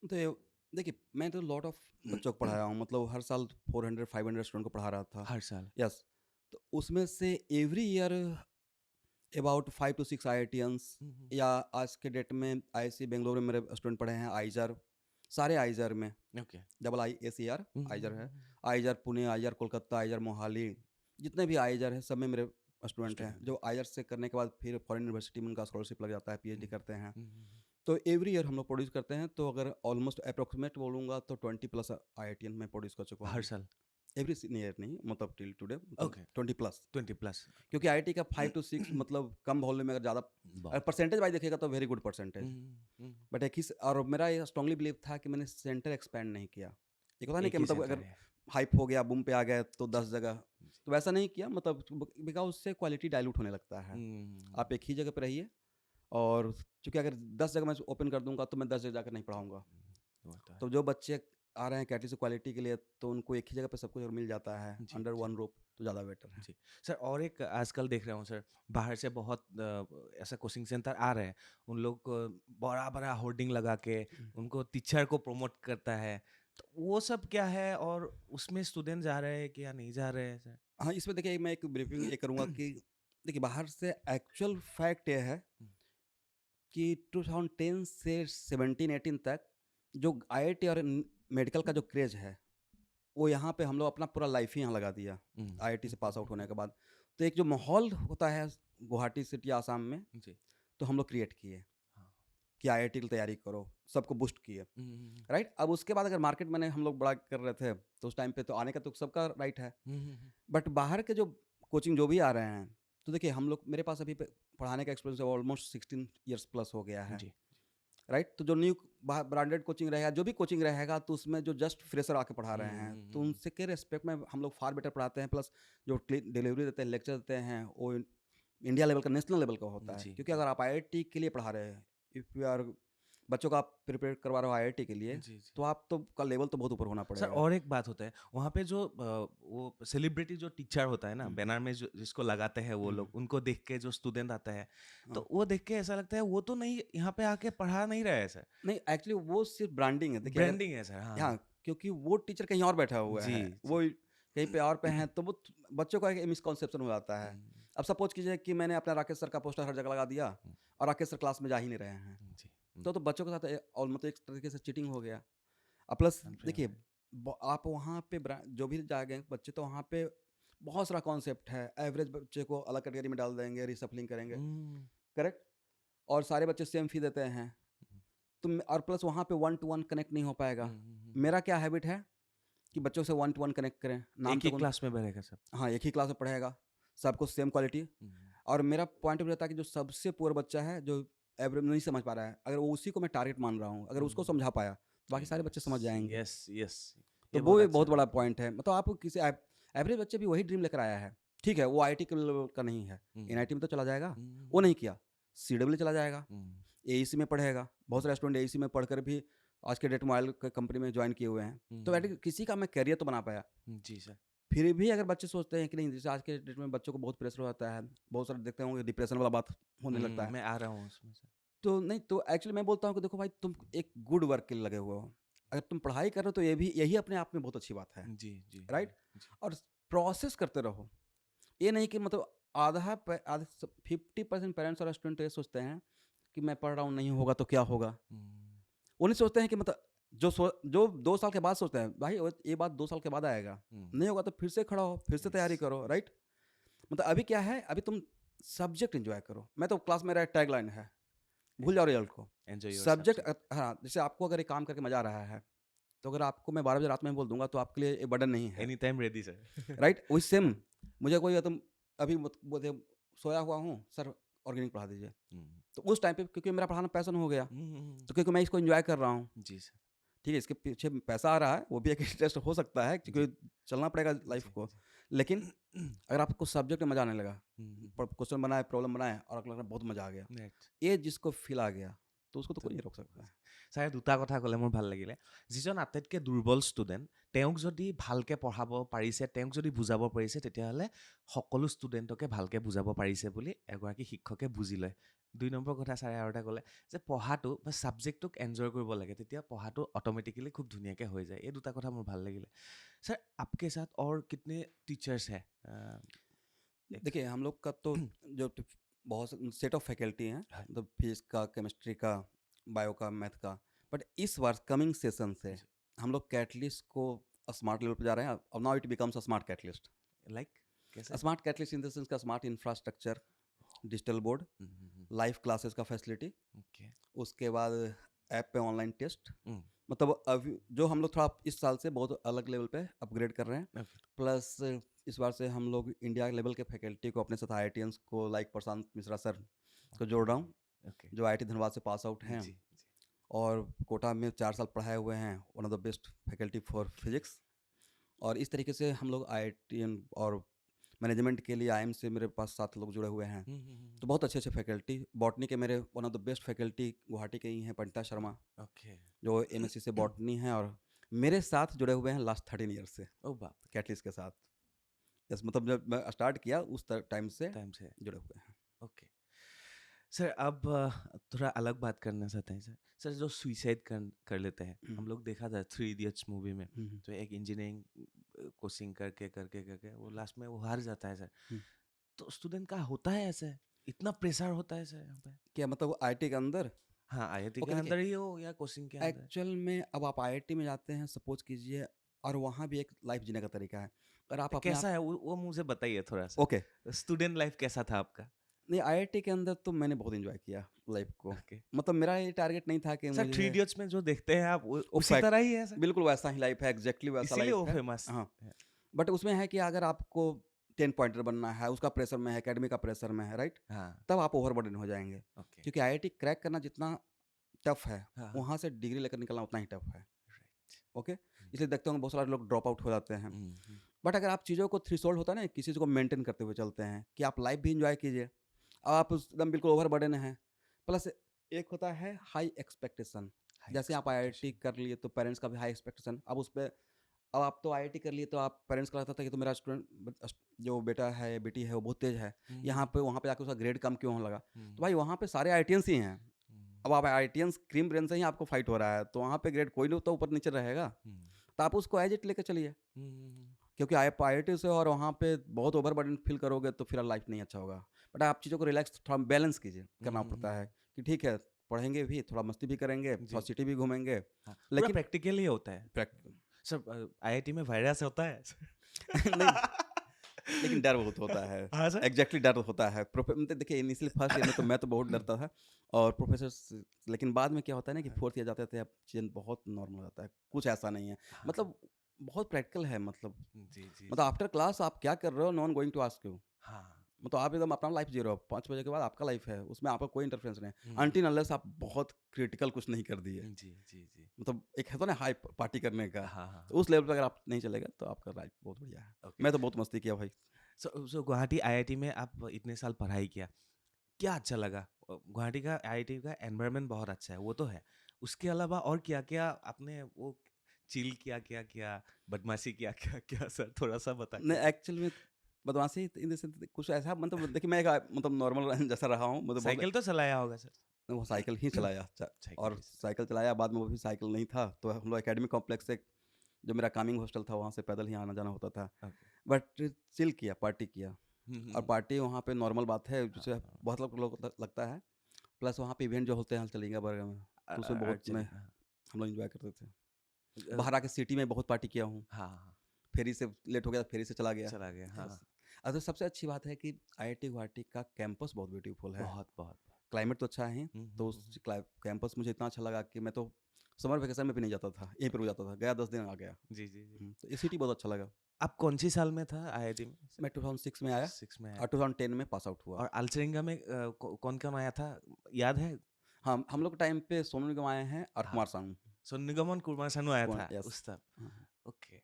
तो देखिए, मैं तो लॉट ऑफ बच्चों को पढ़ाया हूँ, मतलब हर साल 400-500 स्टूडेंट को पढ़ा रहा था। हर साल? यस। तो उसमें से every year about 5 to 6 IITians, या आज के डेट में आईआईसी बेंगलोर में मेरे स्टूडेंट पढ़े हैं, आईजर, सारे आईजर में, ओके। AACR आईजर है, आईजर पुणे, आईजर कोलकाता, आईजर मोहाली, जितने भी आईजर हैं सब में मेरे स्टूडेंट हैं, जो आईजर से करने के बाद फिर फॉरेन यूनिवर्सिटी में उनका स्कॉलरशिप लग जाता है, पीएचडी करते हैं। तो एवरी ईयर हम लोग प्रोड्यूस करते हैं, तो अगर ऑलमोस्ट अप्रोक्सीमेट बोलूँगा तो 20+ आईआईटियन में प्रोड्यूस कर चुका हर हूँ। साल? एवरी ईयर नहीं, मतलब टिल टुडे, मतलब ओके 20+। 20+। क्योंकि आईआईटी का 5 to 6 मतलब कम वॉल्यूम में, अगर ज़्यादा, अगर बहुत। परसेंटेज वाइज देखिएगा तो वेरी गुड परसेंटेज। बट एक ही और मेरा ये स्ट्रांगली बिलीव था कि मैंने सेंटर एक्सपैंड नहीं किया। एक होता नहीं एक कि ही मतलब सेंटर अगर है। हाइप हो गया, बूम पे आ गए तो 10 जगह, तो वैसा नहीं किया, मतलब बिकॉज उससे क्वालिटी डाइल्यूट होने लगता है। आप एक ही जगह पे रहिए, और चूंकि अगर 10 जगह मैं ओपन कर दूंगा तो मैं 10 जगह जाकर नहीं पढ़ाऊंगा। वो तो है। तो जो बच्चे आ रहे हैं कैटेगरी से क्वालिटी के लिए, तो उनको एक ही जगह पे सब कुछ मिल जाता है जी, अंडर जी। वन रूप, तो ज़्यादा बेटर है। जी। सर और एक आजकल देख रहा हूँ सर, बाहर से बहुत ऐसा कोचिंग सेंटर आ रहे हैं, उन लोग को बड़ा-बड़ा होर्डिंग लगा के उनको टीचर को प्रमोट करता है। तो वो सब क्या है और उसमें स्टूडेंट जा रहे हैं कि या नहीं जा रहे हैं सर? हाँ, इसमें देखिए मैं एक ब्रीफिंग ये करूँगा कि देखिए, बाहर से एक्चुअल फैक्ट ये है कि 2010 से 17-18 तक जो आईआईटी और मेडिकल का जो क्रेज है, वो यहाँ पे हम लोग अपना पूरा लाइफ ही यहाँ लगा दिया आईआईटी से पास आउट होने के बाद। तो एक जो माहौल होता है गुवाहाटी सिटी आसाम में, जी। तो हम लोग क्रिएट किए हाँ। कि आईआईटी की तैयारी करो, सबको बूस्ट किए, राइट। अब उसके बाद अगर मार्केट में हम लोग बड़ा कर रहे थे, तो उस टाइम पे तो आने का तो सबका राइट है। बट बाहर के जो कोचिंग जो भी आ रहे हैं, तो देखिए हम लोग, मेरे पास अभी पढ़ाने का एक्सपीरियंस ऑलमोस्ट 16 ईयर्स प्लस हो गया है, जी। राइट। तो जो न्यू ब्रांडेड कोचिंग रहेगा, जो भी कोचिंग रहेगा, तो उसमें जो जस्ट फ्रेशर आके पढ़ा रहे हैं, तो उनसे के रेस्पेक्ट में हम लोग फार बेटर पढ़ाते हैं। प्लस जो डिलीवरी देते हैं, लेक्चर देते हैं, वो इंडिया लेवल का, नेशनल लेवल का होता है। जी, क्योंकि अगर आप आईआईटी के लिए पढ़ा रहे हैं, इफ़ यू आर बच्चों को आप प्रिपेयर करवा रहे हो आईआईटी के लिए, जी, जी। तो आप तो का लेवल तो बहुत ऊपर होना सर पड़ेगा। और एक बात होता है, वहाँ पे जो वो सेलिब्रिटी जो टीचर होता है ना, बैनर में जो जिसको लगाते हैं वो लोग, उनको देख के जो स्टूडेंट आता है, तो वो देख के ऐसा लगता है वो तो नहीं यहाँ पे आके पढ़ा नहीं रहा है सर। नहीं, एक्चुअली वो सिर्फ ब्रांडिंग है। देखिए, अगर ब्रांडिंग है सर। हाँ। हाँ, क्योंकि वो टीचर कहीं और बैठा हुआ जी, है, जी। वो कहीं पे और पे हैं, तो वो बच्चों का एक मिसकॉन्सेप्शन हो जाता है। अब सपोज कीजिए कि मैंने अपना राकेश सर का पोस्टर हर जगह लगा दिया, और राकेश सर क्लास में जा ही नहीं रहे हैं, जी। तो बच्चों के साथ और मतलब एक तरीके से चीटिंग हो गया। प्लस समझे देखिए, मैं। आप वहाँ पे जो भी जाएंगे बच्चे, तो वहाँ पे बहुत सारा कॉन्सेप्ट है। एवरेज बच्चे को अलग कैटेगरी में डाल देंगे, रिसफलिंग करेंगे, करेक्ट, और सारे बच्चे सेम फी देते हैं। और प्लस वहाँ पे 1 to 1 कनेक्ट नहीं हो पाएगा। मेरा क्या हैबिट है कि बच्चों से 1 to 1 कनेक्ट करें। नाम एक ही तक क्लास में रहेगा सब। हाँ, एक ही क्लास में पढ़ेगा, सबको सेम क्वालिटी। और मेरा पॉइंट ऑफ व्यू रहता है कि जो सबसे पुअर बच्चा है, जो एवरेज नहीं समझ पा रहा है, अगर वो उसी को मैं टारगेट मान रहा हूँ, अगर उसको समझा पाया, तो बाकी सारे बच्चे समझ जाएँगे। Yes, yes. तो वो एक बहुत बड़ा पॉइंट है। मतलब आप किसी एवरेज बच्चे भी वही ड्रीम लेकर आया है, ठीक है, वो आईटी के लेवल का नहीं है, एनआईटी में तो चला जाएगा, वो नहीं किया, सीडब्ल्यू चला जाएगा, एईसी में पढ़ेगा। बहुत सारे स्टूडेंट एईसी में पढ़कर भी आज के डेट मोबाइल कंपनी में ज्वाइन किए हुए हैं। तो एटलीस्ट किसी का मैं करियर तो बना पाया। जी सर। फिर भी अगर बच्चे सोचते हैं कि नहीं, जैसे आज के डेट में बच्चों को बहुत प्रेशर होता है, बहुत सारे देखते होंगे डिप्रेशन वाला बात होने लगता है, मैं आ रहा हूँ उसमें से। तो नहीं, तो एक्चुअली मैं बोलता हूँ कि देखो भाई, तुम एक गुड वर्क के लिए लगे हुए हो, अगर तुम पढ़ाई कर रहे हो तो यही अपने आप में बहुत अच्छी बात है, जी, जी। राइट? जी। और प्रोसेस करते रहो। ये नहीं कि मतलब आधा 50% पेरेंट्स और स्टूडेंट ये सोचते हैं कि मैं पढ़ रहा हूँ, नहीं होगा तो क्या होगा। वो नहीं सोचते हैं कि मतलब जो 2 साल के बाद सोचते हैं, भाई ये बात 2 साल के बाद आएगा, नहीं होगा तो फिर से खड़ा हो, फिर से तैयारी करो, राइट? मतलब अभी क्या है, अभी तुम सब्जेक्ट एंजॉय करो। मैं तो क्लास में, मेरा टैगलाइन है, भूल जाओ रिजल्ट को, एंजॉय योर सब्जेक्ट। हाँ, जैसे आपको अगर एक काम करके मजा आ रहा है, तो अगर आपको मैं 12 बजे रात में बोल दूंगा तो आपके लिए एक बर्डन नहीं है, any time ready sir. Right? वही सेम, मुझे कोई तुम अभी बोलते सोया हुआ हूँ सर, ऑर्गेनिक पढ़ा दीजिए, तो उस टाइम पे क्योंकि मेरा पढ़ाना पैशन हो गया, तो क्योंकि मैं इसको एंजॉय कर रहा हूँ, जी सर। ठीक है, इसके पीछे पैसा आ रहा है, वो भी एक इंटरेस्ट हो सकता है, क्योंकि चलना पड़ेगा लाइफ को। लेकिन अगर आपको सब्जेक्ट में मजा आने लगा, क्वेश्चन बनाए, प्रॉब्लम बनाए, और अगला बहुत मजा आ गया, ये जिसको फील आ गया, तो उसको तो कोई नहीं रोक सकता है। ছাৰে দুটা কথা ক'লে মোৰ ভাল লাগিলে। যিজন আটাইতকৈ দুৰ্বল ষ্টুডেণ্ট, তেওঁক যদি ভালকৈ পঢ়াব পাৰিছে, তেওঁক যদি বুজাব পাৰিছে, তেতিয়াহ'লে সকলো ষ্টুডেণ্টকে ভালকৈ বুজাব পাৰিছে বুলি এগৰাকী শিক্ষকে বুজি লয়। 2 নম্বৰ কথা ছাৰে আৰু এটা ক'লে যে পঢ়াটো বা ছাবজেক্টটোক এনজয় কৰিব লাগে, তেতিয়া পঢ়াটো অট'মেটিকেলি খুব ধুনীয়াকৈ হৈ যায়। এই দুটা কথা মোৰ ভাল লাগিলে। ছাৰ आपके साथ और कितने टीचर्स हैं? देखिए, हम लोग का तो जो बहुत सेट ऑफ फैकल्टी हैं, मतलब फिजिक्स का, केमिस्ट्री का, बायो का, मैथ का। बट इस बार कमिंग सेशन से हम लोग कैटलिस्ट को स्मार्ट लेवल पे जा रहे हैं। अब now it becomes a smart Catalyst. Like कैसे? Smart Catalyst in the sense का smart infrastructure, digital board, live classes का फैसिलिटी, ओके। उसके बाद ऐप पे ऑनलाइन टेस्ट। मतलब अभी जो हम लोग थोड़ा इस साल से बहुत अलग लेवल पे अपग्रेड कर रहे हैं। प्लस इस बार से हम लोग इंडिया लेवल के फैकल्टी को अपने साथ IITians को, लाइक प्रशांत मिश्रा सर को जोड़ रहा हूँ, जो IIT धनबाद से पास आउट हैं, और कोटा में 4 साल पढ़ाए हुए हैं, one of the best faculty for physics. और इस तरीके से हम लोग IITian और मैनेजमेंट के लिए IIM से मेरे पास 7 लोग जुड़े हुए हैं। तो बहुत अच्छे अच्छे फैकल्टी। बॉटनी के मेरे one of the best faculty Guwahati के ही हैं, पंडिता शर्मा, जो MSc से बॉटनी हैं, और मेरे साथ जुड़े हुए हैं लास्ट 13 ईयर से। ओ बाप, कैटलिस्ट के साथ। यस, मतलब जब मैं स्टार्ट किया उस टाइम से जुड़े हुए हैं। ओके सर, अब थोड़ा अलग बात करना चाहते हैं सर। सर जो सुइसाइड कर लेते हैं, हम लोग देखा था 3 इडियट्स मूवी में, तो एक इंजीनियरिंग कोचिंग करके वो लास्ट में वो हार जाता है सर। तो स्टूडेंट का होता है ऐसे, इतना प्रेशर होता है सर यहाँ पे? क्या मतलब IIT के अंदर? हाँ, IIT के अंदर ही हो या कोचिंग के अंदर? एक्चुअल में अब आप IIT में जाते हैं, सपोज कीजिए, और वहाँ भी एक लाइफ जीने का तरीका है। और आप कैसा है वो मुझे बताइए थोड़ा सा। ओके, स्टूडेंट लाइफ कैसा था आपका? नहीं, IIT के अंदर तो मैंने बहुत एंजॉय किया लाइफ को। मतलब मेरा ये टारगेट नहीं था कि सर 3 इडियट्स में जो देखते हैं आप उसी तरह ही है सर? बिल्कुल वैसा ही लाइफ है, एग्जैक्टली वैसा लाइफ है, इसीलिए वो फेमस। हाँ, बट उसमें है कि अगर आपको 10 पॉइंटर बनना है, उसका प्रेशर में है, एकेडमी का प्रेशर में है, राइट? हाँ। तब आप ओवरबर्डन हो जाएंगे। क्योंकि IIT क्रैक करना जितना टफ है, वहाँ से डिग्री लेकर निकलना उतना ही टफ है। ओके, इसलिए देखते होंगे बहुत सारे लोग ड्रॉप आउट हो जाते हैं। बट अगर आप चीज़ों को थ्रेशोल्ड होता है ना, किसी चीज़ को मेंटेन करते हुए चलते हैं, कि आप लाइफ भी इंजॉय कीजिए, अब आप एकदम बिल्कुल ओवरबर्डन हैं, प्लस एक होता है हाई एक्सपेक्टेशन। जैसे आप IIT कर लिए तो पेरेंट्स का भी हाई एक्सपेक्टेशन। अब उस पर, अब आप तो IIT कर लिए तो आप पेरेंट्स का लगता था कि तो मेरा स्टूडेंट जो बेटा है, बेटी है, वो बहुत तेज है, यहाँ पे वहाँ पे जाकर उसका ग्रेड कम क्यों होने लगा? तो भाई वहाँ पे सारे IITians ही हैं। अब आप IITians क्रीम ब्रेन से ही आपको फाइट हो रहा है, तो वहाँ पे ग्रेड कोई नहीं तो ऊपर नीचे रहेगा, तो आप उसको एज इट लेकर चलिए। क्योंकि आप IIT से और वहाँ पे बहुत ओवरबर्डन फील करोगे तो फिर लाइफ नहीं अच्छा होगा। बट आप चीज़ों को रिलैक्स, थोड़ा बैलेंस कीजिए, करना पड़ता है कि ठीक है, पढ़ेंगे भी, थोड़ा मस्ती भी करेंगे, थोड़ा सिटी भी घूमेंगे, लेकिन प्रैक्टिकली होता है। प्रैक्टिकल सर IIT में वायरस होता है? नहीं, लेकिन डर बहुत होता है। हाँ सर। एग्ज़ैक्टली डर होता है। मतलब देखिए इनिशियली फर्स्ट ईयर में तो मैं तो बहुत डरता था और प्रोफ़ेसर स लेकिन बाद में क्या होता है ना कि हाँ, फोर्थ ईयर जाते-जाते अब चीज़ें बहुत नॉर्मल हो जाता है। कुछ ऐसा नहीं है। हाँ, मतलब बहुत प्रैक्टिकल है मतलब। जी, जी, मतलब जी। आफ्टर क्लास आप क्या कर रहे हो no one going to ask you. हाँ। मतलब आप एकदम अपना लाइफ़ जी रहे हो। 5 बजे के बाद आपका लाइफ़ है। उसमें आपका कोई इंटरफेरेंस नहीं है। हुँ, अनटिल अनलेस आप बहुत क्रिटिकल कुछ नहीं कर दिए। जी, जी, जी। मतलब एक है तो ना हाई पार्टी करने का। हाँ, हाँ, तो हाँ। उस लेवल पे अगर आप नहीं चलेगा तो आपका लाइफ़ बहुत बढ़िया है। ओके। मैं तो बहुत मस्ती किया भाई। सो गुवाहाटी आईआईटी में आप इतने साल पढ़ाई किया, क्या अच्छा लगा? गुवाहाटी का आईआईटी का एनवायरनमेंट बहुत अच्छा है, वो तो है। उसके अलावा और क्या-क्या आपने वो चिल किया, क्या-क्या बदमाशी किया, क्या-क्या सर थोड़ा-सा नहीं बताइए? एक्चुअल में बदमाशी इन द सेंस कुछ ऐसा मतलब देखिए मैं एक मतलब नॉर्मल जैसा रहा हूँ मतलब बहुत साइकिल तो चलाया होगा सर? वो साइकिल ही चलाया साइकिल और ही चलाया। साइकिल चलाया बाद में वो भी साइकिल नहीं था तो हम लोग एकेडमिक कॉम्प्लेक्स से जो मेरा कामिंग हॉस्टल था वहाँ से पैदल ही आना जाना होता था ओके। बट चिल किया पार्टी किया हुँ, और हुँ। पार्टी वहाँ पे नॉर्मल बात है हाँ, जिसे हाँ। बहुत लोग लगता है प्लस वहाँ पे इवेंट जो होते हैं चलेंगे बर्गर में तो उसमें बहुत मैं आर्चरी हाँ। हम लोग इंजॉय करते थे अ, बाहर आके सिटी में बहुत पार्टी किया हूँ हाँ, हाँ। फेरी से लेट हो गया फेरी से चला गया चला गया, हाँ, यस हाँ। तो सबसे अच्छी बात है कि आईआईटी गुवाहाटी का कैंपस बहुत ब्यूटीफुल है बहुत, बहुत। क्लाइमेट तो अच्छा है हुँ, तो हुँ, हुँ, उस हुँ। कैंपस मुझे इतना अच्छा लगा कि मैं तो समर वेकेशन में भी नहीं जाता था यहीं पर रुक ओके। जाता था गया 10 दिन आ गया जी, जी, जी। तो ये सिटी बहुत अच्छा लगा आप कौन-सी साल में था आईआईटी में सर? मैं 2006 में आया 6 में आए और 2010 में पास आउट हुआ और अल्सरिंगा में कौन-कौन आया था? याद है? हाँ हम लोग के टाइम पे सोनू निगम आए हैं और हाँ, कुमार सानू सोनू निगम और कुमार सानू आया कुमार था यस उस तरफ। हाँ, ओके।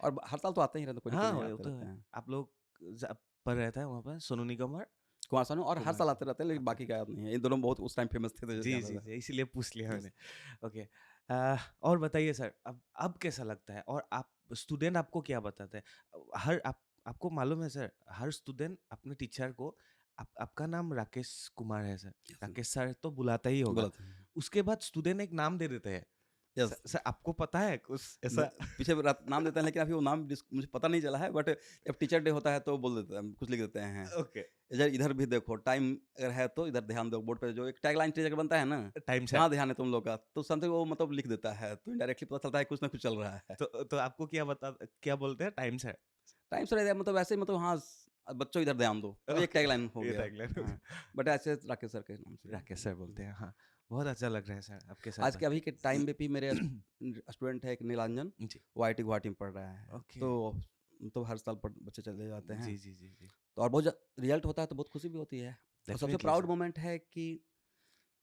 और हर साल तो आते ही रहते कोई ना कोई हाँ, नए वो आते तो रहते है। हैं आप लोग पढ़ रहे थे वहाँ पर सोनू निगम और कुमार सानू और हर कुमार साल आते सानू रहते हैं लेकिन आते बाकी थे। का याद नहीं है इन दोनों बहुत उस टाइम फेमस थे तो जी, याद जी, आता जी, इसीलिए पूछ लिया है मैंने। Yes okay. और बताइए सर अब कैसा लगता है? और आप स्टूडेंट आपको क्या बताते हैं? हर आपको मालूम है सर, हर स्टूडेंट अपने टीचर को आपका नाम राकेश कुमार है सर। यस राकेश सर तो बुलाता ही होगा। बोला था उसके बाद स्टूडेंट एक नाम दे देते हैं। यस सर आपको पता है कुछ न ऐसा? पीछे रात नाम देते हैं लेकिन अभी वो नाम मुझे पता नहीं चला है बट जब टीचर डे होता है तो बोल देते हैं कुछ लिख देते हैं ओके, इधर इधर भी देखो टाइम अगर है तो इधर ध्यान दो बोर्ड पे जो एक टैगलाइन टीचर बनता है ना टाइम सर। कहाँ ध्यान है तुम लोग का तो समथिंग वो मतलब लिख देता है तो इनडायरेक्टली पता चलता है कुछ ना कुछ चल रहा है तो आपको क्या बोलते हैं? Time sir. टाइम से मतलब ऐसे मतलब हाँ बच्चों इधर ध्यान दो तो ये एक ओके, टैगलाइन हो ये गया टैगलाइन हो हाँ गया। बट ऐसे राकेश सर के नाम से राकेश सर बोलते हैं, हाँ। बहुत अच्छा लग रहा है सर आपके साथ आज के बात अभी के टाइम पे भी मेरे स्टूडेंट है एक नीलांजन जी, वो आईटी गुवाहाटी में पढ़ रहा है ओके। तो हर साल बच्चे चले जाते हैं जी, जी, जी, जी। तो और बहुत रिजल्ट होता है तो बहुत खुशी भी होती है और सबसे डेफ़िनिटली प्राउड सर। मोमेंट है कि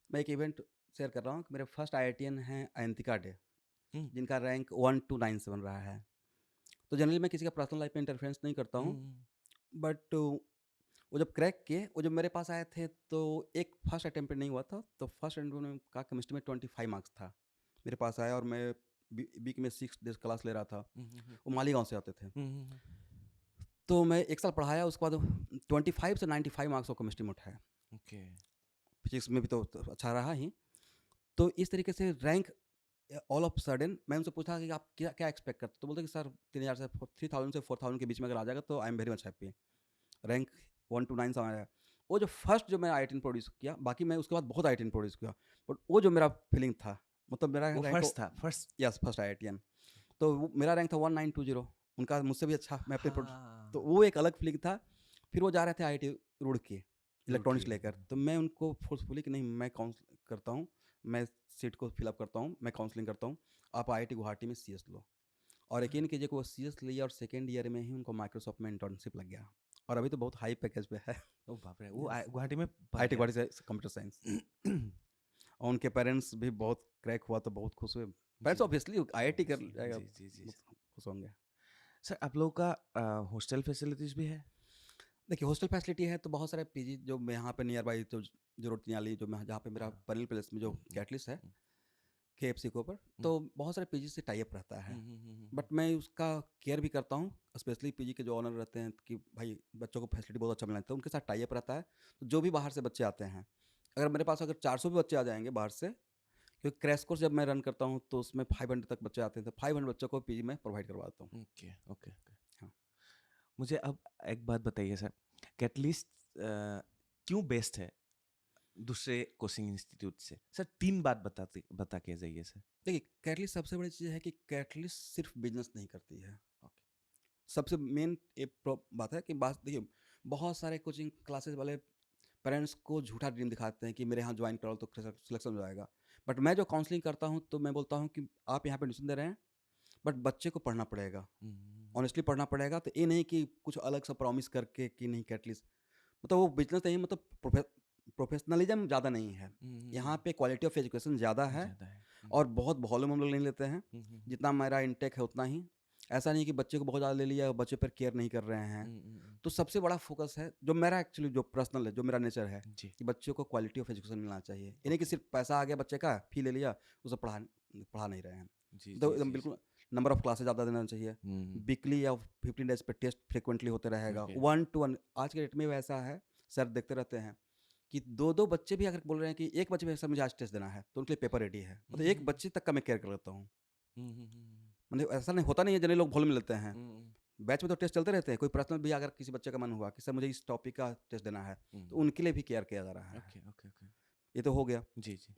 मैं एक इवेंट शेयर कर रहा हूँ कि मेरे फर्स्ट आईआईटीएन हैं अयंतिका डे हुँ, जिनका रैंक 1297 रहा है तो जनरली मैं किसी का पर्सनल लाइफ में इंटरफेरेंस नहीं करता हुँ, हूँ हुँ। बट वो जब क्रैक किए वो जब मेरे पास आए थे तो एक फर्स्ट अटेम्प्ट पे नहीं हुआ था तो फर्स्ट अटेम्प्ट में का केमिस्ट्री में 25 मार्क्स था मेरे पास आया और मैं बीक में 6 डेज क्लास ले रहा था हुँ, हुँ, हुँ। वो मालीगांव से आते थे हुँ, हुँ, हुँ। तो मैं एक साल पढ़ाया उसके बाद 25 से 95 मार्क्स वो केमिस्ट्री में उठाया ओके। फिजिक्स में भी तो अच्छा रहा ही तो इस तरीके से रैंक ऑल ऑफ सडन मैं उनसे पूछा कि आप क्या क्या एक्सपेक्ट करते तो बोलते कि सर 3000 से 3000 से 4000 के बीच में अगर आ जाएगा तो I am very much happy rank 1 to 9 से आया वो जो फर्स्ट जो मैं आई प्रोड्यूस किया बाकी मैं उसके बाद बहुत आई प्रोड्यूस किया बट वो जो मेरा फीलिंग था मतलब मेरा वो रैंक फर्स्ट था, फर्स्ट यस फर्स्ट आई तो मेरा रैंक था 1920 उनका मुझसे भी अच्छा मैं अपने तो हाँ, वो एक अलग फीलिंग था फिर वो जा रहे थे आई रुड़की रुड़की। इलेक्ट्रॉनिक्स लेकर तो मैं उनको फोर्सफुली कि नहीं मैं काउंसलिंग करता हूँ मैं सीट को फिलअप करता हूँ मैं काउंसलिंग करता हूँ आप आई गुवाहाटी में सी लो और यकीन कीजिए कि वो सी लिया और सेकेंड ईयर में ही उनको माइक्रोसॉफ्ट में इंटर्नशिप लग गया और अभी तो बहुत हाई पैकेज पे है ओह बाप रे! वो यस गुवाहाटी में पढ़ आई टी गया। गुवाहाटी से कंप्यूटर साइंस और उनके पेरेंट्स भी बहुत क्रैक हुआ तो बहुत खुश हुए पेरेंट्स जी। ऑब्वियसली आईआईटी कर ऑब्वियसली। जाएगा जी, जी, जी, बहुत सर। खुश होंगे सर आप लोगों का हॉस्टल फैसिलिटीज़ भी है? देखिए हॉस्टल फैसिलिटी है तो बहुत सारे पीजी जो यहाँ पे नियर बाई तो जरूरत नहीं वाली जो मैं जहाँ पे मेरा हाँ। परेल प्लेस में जो हुँ, हुँ, कैटलिस्ट है हुँ, केएफसी के ऊपर हुँ। तो बहुत सारे पीजी से टाई अप रहता है हुँ, हुँ, हुँ, हुँ, हुँ। बट मैं उसका केयर भी करता हूँ स्पेशली पीजी के जो ऑनर रहते हैं कि भाई बच्चों को फैसिलिटी बहुत अच्छा मिलना चाहिए उनके साथ टाई अप रहता है तो जो भी बाहर से बच्चे आते हैं अगर मेरे पास अगर 400 भी बच्चे आ जाएंगे बाहर से क्योंकि क्रैश कोर्स जब मैं रन करता हूँ तो उसमें 500 तक बच्चे आते हैं तो 500 बच्चों को पीजी में प्रोवाइड करवाता हूँ ओके, ओके, ओके। हाँ मुझे अब एक बात बताइए सर, कैटलिस्ट क्यों बेस्ट है दूसरे कोचिंग इंस्टीट्यूट से? सर 3 बात बता के जाइए सर। देखिए कैटलिस्ट सबसे बड़ी चीज़ है कि कैटलिस्ट सिर्फ बिजनेस नहीं करती है ओके। सबसे मेन बात है कि बात देखिए, बहुत सारे कोचिंग क्लासेस वाले पेरेंट्स को झूठा ड्रीम दिखाते हैं कि मेरे यहाँ ज्वाइन करो तो सिलेक्शन हो जाएगा। बट मैं जो काउंसलिंग करता हूँ तो मैं बोलता हूँ कि आप यहाँ पे एडमिशन दे रहे हैं, बट बच्चे को पढ़ना पड़ेगा, ऑनेस्टली पढ़ना पड़ेगा। तो ये नहीं कि कुछ अलग सा प्रॉमिस करके कि नहीं कैटलिस्ट, मतलब वो बिजनेस नहीं, मतलब प्रोफेशनलिज्म ज़्यादा नहीं है यहाँ पे, क्वालिटी ऑफ एजुकेशन ज़्यादा है और बहुत वॉल्यूम हम लोग नहीं लेते हैं, जितना मेरा इंटेक है उतना ही। ऐसा नहीं कि बच्चे को बहुत ज़्यादा ले लिया और बच्चे पर केयर नहीं कर रहे हैं। तो सबसे बड़ा फोकस है जो मेरा एक्चुअली जो पर्सनल है, जो मेरा नेचर है कि बच्चों को क्वालिटी ऑफ एजुकेशन मिलना चाहिए। ये नहीं कि सिर्फ पैसा आ गया बच्चे का, फी ले लिया, उसे पढ़ा नहीं रहे हैं। तो एकदम बिल्कुल नंबर ऑफ क्लासेस ज़्यादा देना चाहिए, वीकली या 15 डेज पे टेस्ट फ्रिक्वेंटली होते रहेगा, 1-to-1। आज के डेट में वैसा है, सर देखते रहते हैं कि 2-2 बच्चे भी अगर बोल रहे हैं कि एक बच्चे पे सर मुझे आज टेस्ट देना है, तो उनके लिए पेपर रेडी है। मतलब एक बच्चे तक का मैं केयर कर लेता हूँ। मतलब ऐसा नहीं होता नहीं है, जितने लोग भूल में लेते हैं। बैच में तो टेस्ट चलते रहते हैं, कोई पर्सनल भी अगर किसी बच्चे का मन हुआ कि सर मुझे इस टॉपिक का टेस्ट देना है, तो उनके लिए भी केयर किया जा रहा है। ये तो हो गया।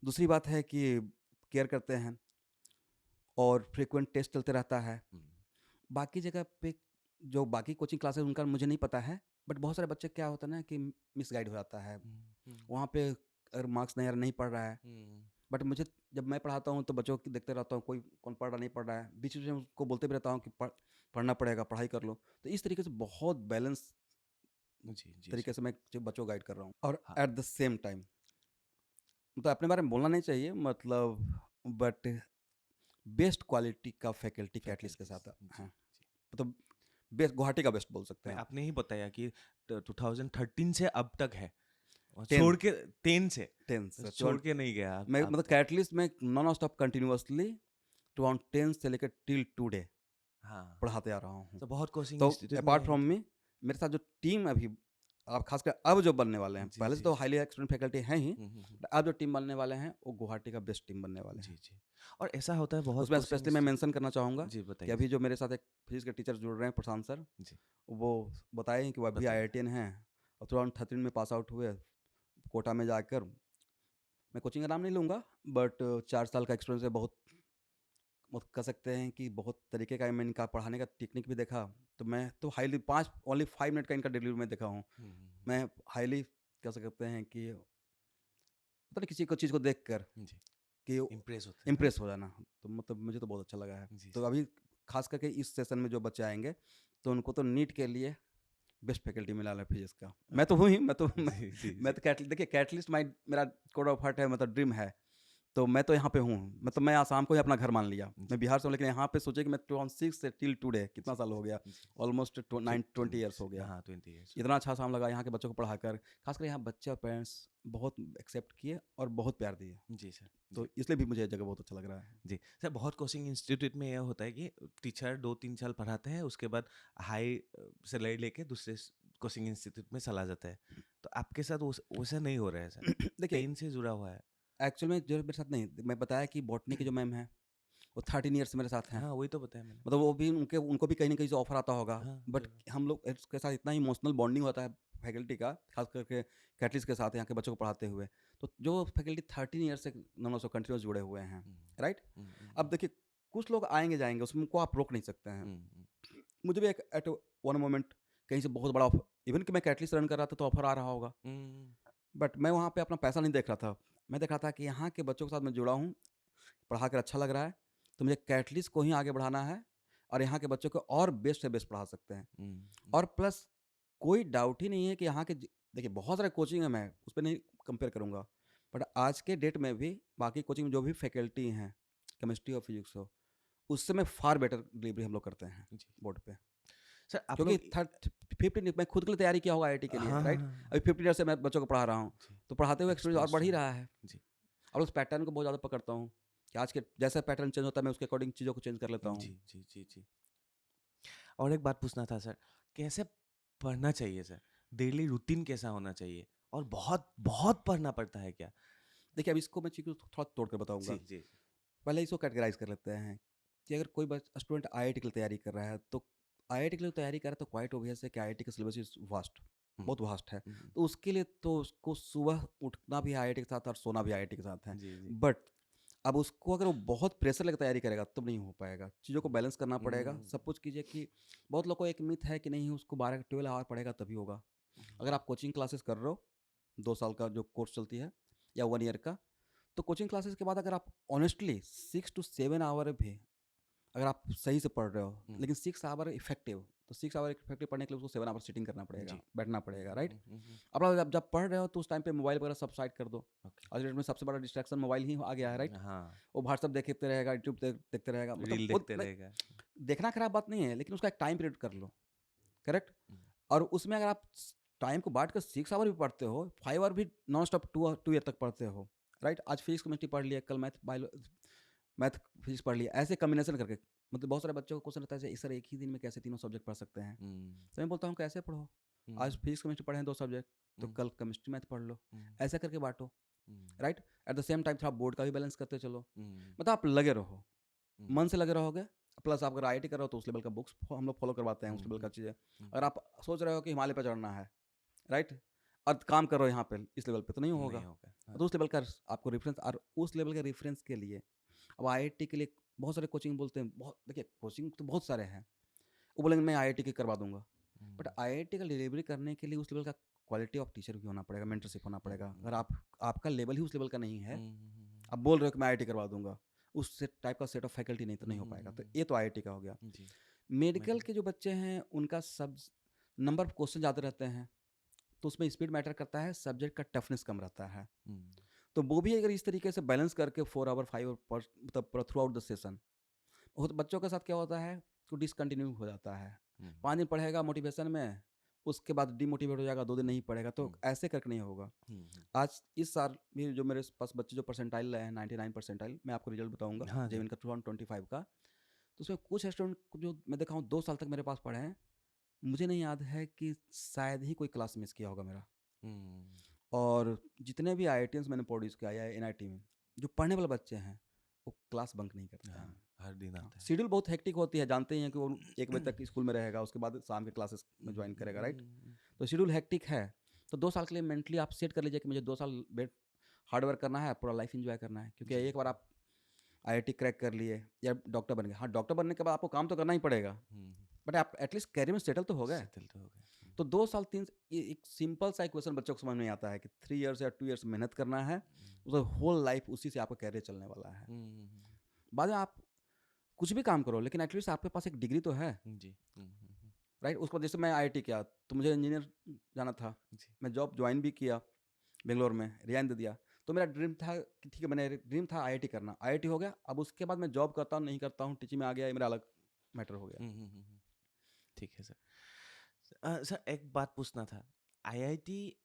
दूसरी बात है कि केयर करते हैं और फ्रीक्वेंट टेस्ट चलते रहता है। बाकी जगह पे जो बाकी कोचिंग क्लासेस उनका मुझे नहीं पता है, बट बहुत सारे बच्चे क्या होता है ना कि मिसगाइड हो जाता है वहाँ पे, अगर मार्क्स नहीं पढ़ रहा है। बट मुझे जब मैं पढ़ाता हूँ तो बच्चों की देखते रहता हूँ, कोई कौन पढ़ रहा नहीं पढ़ रहा है, बीच में उसको बोलते भी रहता हूँ कि पढ़ना पड़ेगा, पढ़ाई कर लो। तो इस तरीके से बहुत बैलेंस तरीके से मैं बच्चों को गाइड कर रहा हूँ। और एट द सेम टाइम मतलब अपने बारे में बोलना नहीं चाहिए, मतलब बट बेस्ट क्वालिटी का फैकल्टी कैटलिस्ट के साथ है। मतलब बेस्ट, गुवाहाटी का बेस्ट बोल सकते हैं। आपने ही बताया कि 2013 से अब तक है, छोड़ के 10 से छोड़ के नहीं गया मैं, मतलब कैटलिस्ट में नॉन स्टॉप कंटिन्यूअसली 2010 से लेकर टिल टुडे पढ़ाते आ रहा हूँ। तो बहुत कोचिंग तो अपार्ट फ्रॉम मी, मेरे साथ जो टीम अभी आप खासकर अब जो बनने वाले हैं, पहले से तो हाईली एक्सपीरियंस फैकल्टी हैं ही, अब जो टीम बनने वाले हैं वो गुवाहाटी का बेस्ट टीम बनने वाले हैं। और ऐसा होता है बहुत, उसमें स्पेशली मैं मेंशन करना चाहूँगा कि अभी जो मेरे साथ एक फिजिक्स के टीचर जुड़ रहे हैं, प्रशांत सर, वो बताए कि वो अभी IITian हैं और 2013 में पास आउट हुए। कोटा में जाकर, मैं कोचिंग का नाम नहीं लूँगा, बट 4 साल का एक्सपीरियंस है, बहुत कह सकते हैं कि बहुत तरीके का मैं इनका पढ़ाने का टेक्निक भी देखा। तो मैं तो हाईली ओनली 5 मिनट का इनका डिलीवरी में देखा हूँ। मैं हाईली कह सकते हैं कि पता नहीं किसी को चीज़ को देख कर कि इम्प्रेस हो जाना, तो मतलब मुझे तो बहुत अच्छा लगा है। तो अभी खास करके इस सेशन में जो बच्चे आएंगे तो उनको तो नीट के लिए बेस्ट फैकल्टी मिला है फिजिक्स का। मैं तो हूँ ही, मैं तो देखिए कैटलिस्ट मेरा कोड ऑफ हार्ट है, मतलब ड्रीम है। तो मैं तो यहाँ पे हूँ, मतलब मैं आसाम को ही अपना घर मान लिया। मैं बिहार से हूँ, लेकिन यहाँ पे सोचे कि मैं 2006 से टिल टुडे कितना साल हो गया, ऑलमोस्ट 20 ईयर्स हो गया। 20 ईयर्स इतना अच्छा आसाम लगा यहाँ के बच्चों को पढ़ाकर, खासकर यहाँ बच्चे और पेरेंट्स बहुत एक्सेप्ट किए और बहुत प्यार दिए। जी सर, तो इसलिए भी मुझे ये जगह बहुत अच्छा लग रहा है। जी सर, बहुत कोचिंग इंस्टीट्यूट में यह होता है कि टीचर 2-3 साल पढ़ाते हैं, उसके बाद हाई सैलरी लेके दूसरे कोचिंग इंस्टीट्यूट में चला जाता है। तो आपके साथ वैसा नहीं हो रहा है सर? देखिए 10 से जुड़ा हुआ है। एक्चुअल में जो मेरे साथ नहीं, मैं बताया कि बॉटनी के जो मैम है वो 13 ईयर्स से मेरे साथ हैं। हाँ, वही तो बताया मैंने। मतलब वो भी उनको भी कहीं ना कहीं से ऑफर आता होगा, बट तो हम लोग इसके साथ इतना इमोशनल बॉन्डिंग होता है फैकल्टी का, खास करके कैटलिस्ट के साथ यहाँ के बच्चों को पढ़ाते हुए। तो जो फैकल्टी 13 ईयर्स से नॉन ऑफ कंट्रीज जुड़े हुए हैं, राइट। अब देखिए कुछ लोग आएंगे जाएंगे, उसको आप रोक नहीं सकते हैं। मुझे भी एक एट वन मोमेंट कहीं से बहुत बड़ा ऑफर, इवन कि मैं कैटलिस्ट रन कर रहा था तो ऑफर आ रहा होगा, बट मैं वहाँ पे अपना पैसा नहीं देख रहा था। मैं देख रहा था कि यहाँ के बच्चों के साथ मैं जुड़ा हूँ, पढ़ा कर अच्छा लग रहा है, तो मुझे कैटलिस्ट को ही आगे बढ़ाना है और यहाँ के बच्चों को और बेस्ट से बेस्ट पढ़ा सकते हैं। और प्लस कोई डाउट ही नहीं है कि यहाँ के, देखिए बहुत सारे कोचिंग है, मैं उस पर नहीं कंपेयर करूँगा, बट आज के डेट में भी बाकी कोचिंग में जो भी फैकल्टी हैं, केमिस्ट्री और फिजिक्स हो, उससे मैं फार बेटर डिलीवरी हम लोग करते हैं बोर्ड पे सर। क्योंकि 15 मैं खुद के लिए तैयारी किया होगा IIT के लिए, राइट। अभी 15 ईयर से मैं बच्चों को पढ़ा रहा हूँ, तो पढ़ाते हुए एक्सपीरियंस और बढ़ ही रहा है। और उस पैटर्न को बहुत ज़्यादा पकड़ता हूँ कि आज के जैसा पैटर्न चेंज होता है मैं उसके अकॉर्डिंग चीज़ों को चेंज कर लेता हूँ। जी। और एक बात पूछना था सर, कैसे पढ़ना चाहिए सर? डेली रूटीन कैसा होना चाहिए? और बहुत बहुत पढ़ना पड़ता है क्या? देखिए अब इसको मैं चीज़ को थोड़ा तोड़ कर बताऊँगा। पहले इसको कैटेगराइज कर लेते हैं कि अगर कोई स्टूडेंट IIT के लिए तैयारी कर रहा है, तो IIT के लिए तैयारी कर रहा है तो क्वाइट ऑब्वियस है कि IIT का सिलेबस इज वास्ट, बहुत वास्ट है। तो उसके लिए तो उसको सुबह उठना भी IIT के साथ और सोना भी IIT के साथ है। बट अब उसको अगर वो बहुत प्रेशर लेकर तैयारी करेगा तब नहीं हो पाएगा। चीज़ों को बैलेंस करना पड़ेगा। सपोज कीजिए कि बहुत लोग को एक मिथ है कि नहीं उसको 12 आवर पढ़ेगा तभी होगा। अगर आप कोचिंग क्लासेस कर रहे हो 2 साल का जो कोर्स चलती है या 1 ईयर का, तो कोचिंग क्लासेस के बाद अगर आप ऑनेस्टली 6 टू 7 आवर भी अगर आप सही से पढ़ रहे हो, लेकिन 6 आवर इफेक्टिव, तो 6 आवर इफेक्टिव पढ़ने के लिए उसको 7 आवर सिटिंग करना पड़ेगा, जी। बैठना पड़ेगा, राइट? अब आप जब पढ़ रहे हो तो उस टाइम पे मोबाइल वगैरह सब साइड कर दो। आज की डेट में सबसे बड़ा डिस्ट्रैक्शन मोबाइल ही आ गया है, राइट? हाँ, वो व्हाट्सअप देखते रहेगा, यूट्यूब देखते रहेगा, मतलब रील वो देखते रहेगा। देखना खराब बात नहीं है, लेकिन उसका एक टाइम पीरियड कर लो, करेक्ट? हम्म, और उसमें अगर आप टाइम को बांट कर 6 आवर भी पढ़ते हो, 5 आवर भी नॉन स्टॉप 2 ईयर तक पढ़ते हो, राइट? आज फिजिक्स केमिस्ट्री पढ़ लिया, कल मैथ फिजिक्स पढ़ लिया, ऐसे कम्बिनेशन करके, मतलब बहुत सारे बच्चों को क्वेश्चन रहता है सर एक ही दिन में कैसे तीनों सब्जेक्ट पढ़ सकते हैं? तो मैं बोलता हूँ कैसे पढ़ो, आज फिजिक्स केमिस्ट्री पढ़े हैं 2 सब्जेक्ट, तो कल केमिस्ट्री मैथ पढ़ लो, ऐसा करके बांटो, right? At the same time थोड़ा बोर्ड का भी बैलेंस करते चलो, मतलब आप लगे रहो, मन से लगे रहोगे। प्लस आप अगर आईआईटी कर रहे हो तो उस लेवल का बुक्स हम लोग फॉलो करवाते हैं, उस लेवल का चीज़ें। अगर आप सोच रहे हो कि हिमालय पे चढ़ना है, राइट, और काम कर रहे हो यहाँ पे इस लेवल पे, तो नहीं होगा। तो उस लेवल का आपको रेफरेंस, और उस लेवल के रेफरेंस के लिए अब आईआईटी के लिए बहुत सारे कोचिंग बोलते हैं, बहुत, देखिए कोचिंग तो बहुत सारे हैं, वो बोलेंगे मैं आईआईटी की करवा दूंगा, बट आईआईटी का डिलीवरी करने के लिए उस लेवल का क्वालिटी ऑफ टीचर भी होना पड़ेगा, मेंटरशिप होना पड़ेगा। अगर आपका लेवल ही उस लेवल का नहीं है, आप बोल रहे हो कि मैं आईआईटी करवा दूंगा, उस टाइप का सेट ऑफ फैकल्टी नहीं तो नहीं हो पाएगा। तो ये तो आईआईटी का हो गया। मेडिकल के जो बच्चे हैं उनका सब नंबर ऑफ क्वेश्चन ज़्यादा रहते हैं, तो उसमें स्पीड मैटर करता है, सब्जेक्ट का टफनेस कम रहता है। तो वो भी अगर इस तरीके से बैलेंस करके 4 आवर 5 आवर मतलब थ्रू आउट द सेशन, तो बच्चों के साथ क्या होता है कि डिसकंटिन्यू हो जाता है। 5 दिन पढ़ेगा मोटिवेशन में, उसके बाद डिमोटिवेट हो जाएगा, 2 दिन नहीं पढ़ेगा, तो ऐसे करके नहीं होगा। आज इस साल भी जो मेरे पास बच्चे जो परसेंटाइल लाए हैं 99 परसेंटाइल, मैं आपको रिजल्ट बताऊंगा हाँ जी। जेईई का 2025 का, तो उसमें कुछ स्टूडेंट जो मैं देखा हूँ 2 साल तक मेरे पास पढ़े हैं, मुझे नहीं याद है कि शायद ही कोई क्लास मिस किया होगा मेरा। और जितने भी आईआईटीएंस मैंने प्रोड्यूस किया या एनआईटी में जो पढ़ने वाले बच्चे हैं वो क्लास बंक नहीं करते हैं। हर दिन आता है। शेड्यूल बहुत हेक्टिक होती है, जानते ही हैं कि वो 1 बजे तक स्कूल में रहेगा, उसके बाद शाम के क्लासेस में ज्वाइन करेगा, राइट? तो शेड्यूल हेक्टिक है, तो 2 साल के लिए मेंटली आप सेट कर लीजिए कि मुझे 2 साल हार्ड वर्क करना है, पूरा लाइफ एंजॉय करना है, क्योंकि एक बार आप आईआईटी क्रैक कर लिए या डॉक्टर बन गए, हाँ डॉक्टर बनने के बाद आपको काम तो करना ही पड़ेगा, बट आप एटलीस्ट कैरियर में सेटल तो हो गए। तो 2 साल 3 एक सिंपल सा इक्वेशन बच्चों को समझ में आता है कि 3 इयर्स या 2 इयर्स मेहनत करना है, उसका होल लाइफ उसी से आपका कैरियर चलने वाला है। बाद में आप कुछ भी काम करो, लेकिन एटलीस्ट आपके पास एक डिग्री तो है, राइट? उसको जैसे मैं आईआईटी किया तो मुझे इंजीनियर जाना था, मैं जॉब ज्वाइन भी किया बेंगलोर में, रिजाइन दे दिया, तो मेरा ड्रीम था कि ठीक है, मैंने ड्रीम था आईआईटी करना, आईआईटी हो गया। अब उसके बाद मैं जॉब करता हूँ नहीं करता हूँ, टीचिंग में आ गया, ये मेरा अलग मैटर हो गया। ठीक है सर। सर एक बात पूछना था, आईआईटी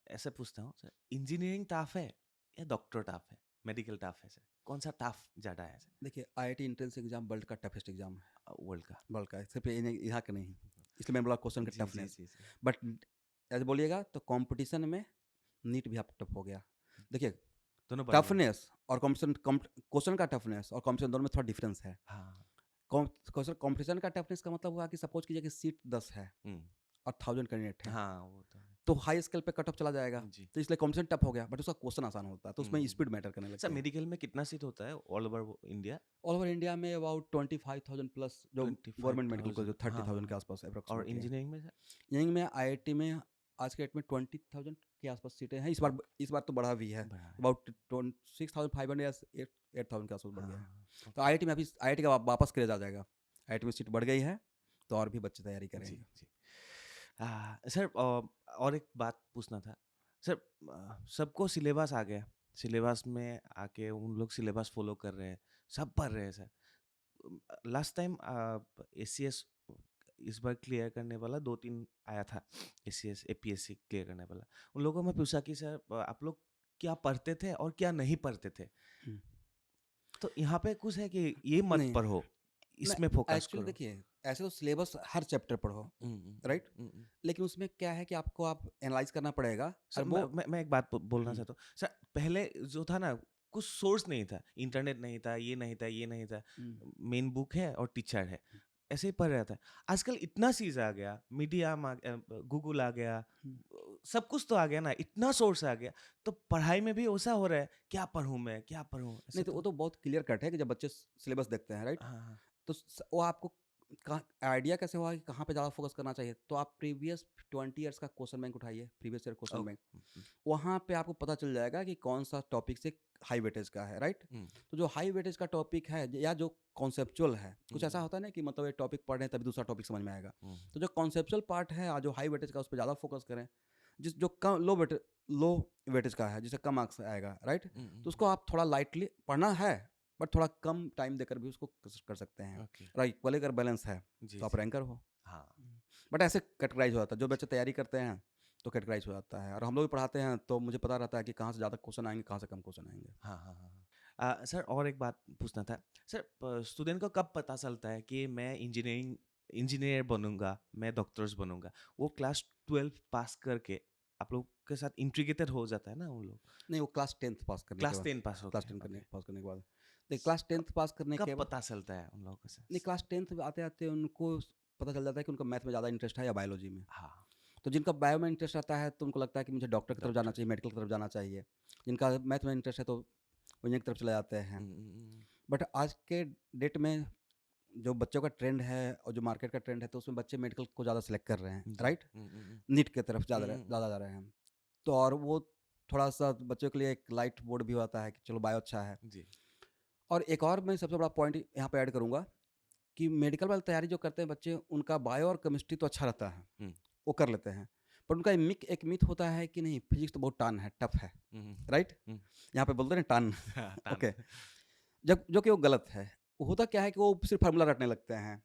ऐसे पूछता हूँ सर, इंजीनियरिंग टफ है या डॉक्टर टफ है, मेडिकल टफ है सर, कौन सा टफ ज़्यादा है सर? देखिए आईआईटी एंट्रेंस एग्जाम वर्ल्ड का टफेस्ट एग्जाम है, वर्ल्ड का सिर्फ यहाँ का नहीं, इसलिए मैं बोला क्वेश्चन का टफनेस। बट ऐसे बोलिएगा तो कंपटीशन में नीट भी आप टफ हो गया। देखिए टफनेस और क्वेश्चन का टफनेस और कॉम्पिटिशन दोनों में थोड़ा डिफरेंस है। कॉम्पिटिशन का टफनेस का मतलब हुआ कि सपोज कीजिए कि सीट 10 है और 1000 कैंडिडेट है, हाँ वो तो हाई स्केल पे कट ऑफ चला जाएगा, तो इसलिए कॉम्पिटिशन टफ हो गया, बट उसका क्वेश्चन आसान होता है, तो उसमें स्पीड मैटर करने लगता है। सर मेडिकल में कितना सीट होता है all over India? All over India में अबाउट 25,000 प्लस जो गवर्नमेंट मेडिकल कॉलेज 30,000 के आसपास अप्रोक्सीमेटली। और इंजीनियरिंग में सर? इंजीनियरिंग में आईआईटी में आज के डेट में 20,000 के आसपास सीटें हैं, इस बार तो बढ़ा भी है, अबाउट 6,500 या 8,000 के आसपास बढ़ गया है। तो आईआईटी में अभी आईआईटी का वापस क्रेज आ जाएगा, आईआईटी में सीट बढ़ गई है, तो और भी बच्चे तैयारी करेंगे। सर और एक बात पूछना था सर, सबको सिलेबस आ गया, सिलेबस में आके उन लोग सिलेबस फॉलो कर रहे हैं, सब पढ़ रहे हैं सर। लास्ट टाइम एसीएस इस बार क्लियर करने वाला 2-3 आया था, एसीएस एपीएससी क्लियर करने वाला, उन लोगों को मैं पूछा कि सर आप लोग क्या पढ़ते थे और क्या नहीं पढ़ते थे, तो यहाँ पे कुछ है कि ये मत पढ़ो, इसमें फोकस करो। देखिए ऐसे तो सिलेबस हर चैप्टर पढ़ो, राइट, लेकिन उसमें क्या है कि आपको आप एनालाइज करना पड़ेगा। सर मैं एक बात बोलना चाहता हूँ सर, पहले जो था ना कुछ सोर्स नहीं था, इंटरनेट नहीं था, ये नहीं था, ये नहीं था, मेन बुक है और टीचर है, ऐसे ही पढ़ रहा था। आजकल इतना चीज़ आ गया, मीडिया गूगल आ गया, सब कुछ तो आ गया ना, इतना सोर्स आ गया, तो पढ़ाई में भी वैसा हो रहा है, क्या पढ़ूँ मैं, क्या पढ़ूँ? ऐसा नहीं तो वो तो बहुत क्लियर कट है कि जब बच्चे सिलेबस देखते हैं, राइट? हाँ, हाँ। तो वो आपको आइडिया कैसे हुआ कि कहाँ पे ज़्यादा फोकस करना चाहिए? तो आप प्रीवियस 20 ईयर्स का क्वेश्चन बैंक उठाइए, previous year question okay. Bank. वहाँ पे आपको पता चल जाएगा कि कौन सा टॉपिक से हाई वेटेज का है, राइट? तो जो हाई वेटेज का टॉपिक है या जो कॉन्सेप्चुअल है, कुछ ऐसा होता है ना कि मतलब एक टॉपिक पढ़ रहे हैं तभी दूसरा टॉपिक समझ में आएगा। तो जो कॉन्सेप्चुअल पार्ट है जो हाई वेटेज का उस पर ज़्यादा फोकस करें। जिस जो कम लो वेटेज का है जिसे कम मार्क्स आएगा, राइट? तो उसको आप थोड़ा लाइटली पढ़ना है, बट थोड़ा कम टाइम देकर भी उसको कर सकते हैं। ओके। और इक्वली अगर बैलेंस है जी, तो आप जी। रैंकर हो। हाँ। बट ऐसे कैटेगराइज हो जाता है, जो बच्चे तैयारी करते हैं तो कैटेगराइज हो जाता है। और हम लोग भी पढ़ाते हैं तो मुझे पता रहता है कि कहाँ से ज़्यादा क्वेश्चन आएंगे, कहाँ से कम क्वेश्चन आएंगे। हाँ, हाँ, हाँ, हाँ। सर और एक बात पूछना था। सर स्टूडेंट को कब पता चलता है कि मैं इंजीनियर बनूँगा, मैं डॉक्टर्स बनूँगा? वो क्लास 12 पास करके आप लोग के साथ इंटीग्रेटेड हो जाता है ना वो लोग? नहीं, वो क्लास 10th पास करने के क्लास बाद। 10 पास हो क्लास गए, 10 ओके। पास करने के बाद। देखिए क्लास 10th पास करने कब के बाद, पता चलता है उन लोगों को सर? नहीं क्लास 10th आते आते उनको पता चल जाता है कि उनको मैथ में ज़्यादा इंटरेस्ट है या बायोलॉजी में। हाँ, तो जिनका बायो में इंटरेस्ट आता है तो उनको लगता है कि मुझे डॉक्टर की तरफ जाना डॉक्टर। चाहिए, मेडिकल की तरफ जाना चाहिए। जिनका मैथ में इंटरेस्ट है तो वो इंजीनियरिंग की तरफ चले जाते हैं। बट आज के डेट में जो बच्चों का ट्रेंड है और जो मार्केट का ट्रेंड है तो उसमें बच्चे मेडिकल को ज़्यादा सेलेक्ट कर रहे हैं, जी। राइट? नीट की तरफ ज़्यादा जा रहे हैं। तो और वो थोड़ा सा बच्चों के लिए एक लाइट बोर्ड भी होता है कि चलो बायो अच्छा है। जी। और एक और मैं सबसे बड़ा पॉइंट यहाँ पे ऐड करूँगा कि मेडिकल वाली तैयारी जो करते हैं बच्चे, उनका बायो और केमिस्ट्री तो अच्छा रहता है, हुँ। वो कर लेते हैं। पर उनका एक मिथ होता है कि नहीं फिजिक्स तो बहुत टन है, टफ है, राइट? हुँ। यहाँ पे बोलते हैं टन। हाँ, टान। ओके। जब जो कि वो गलत है। होता क्या है कि वो सिर्फ फार्मूला रटने लगते हैं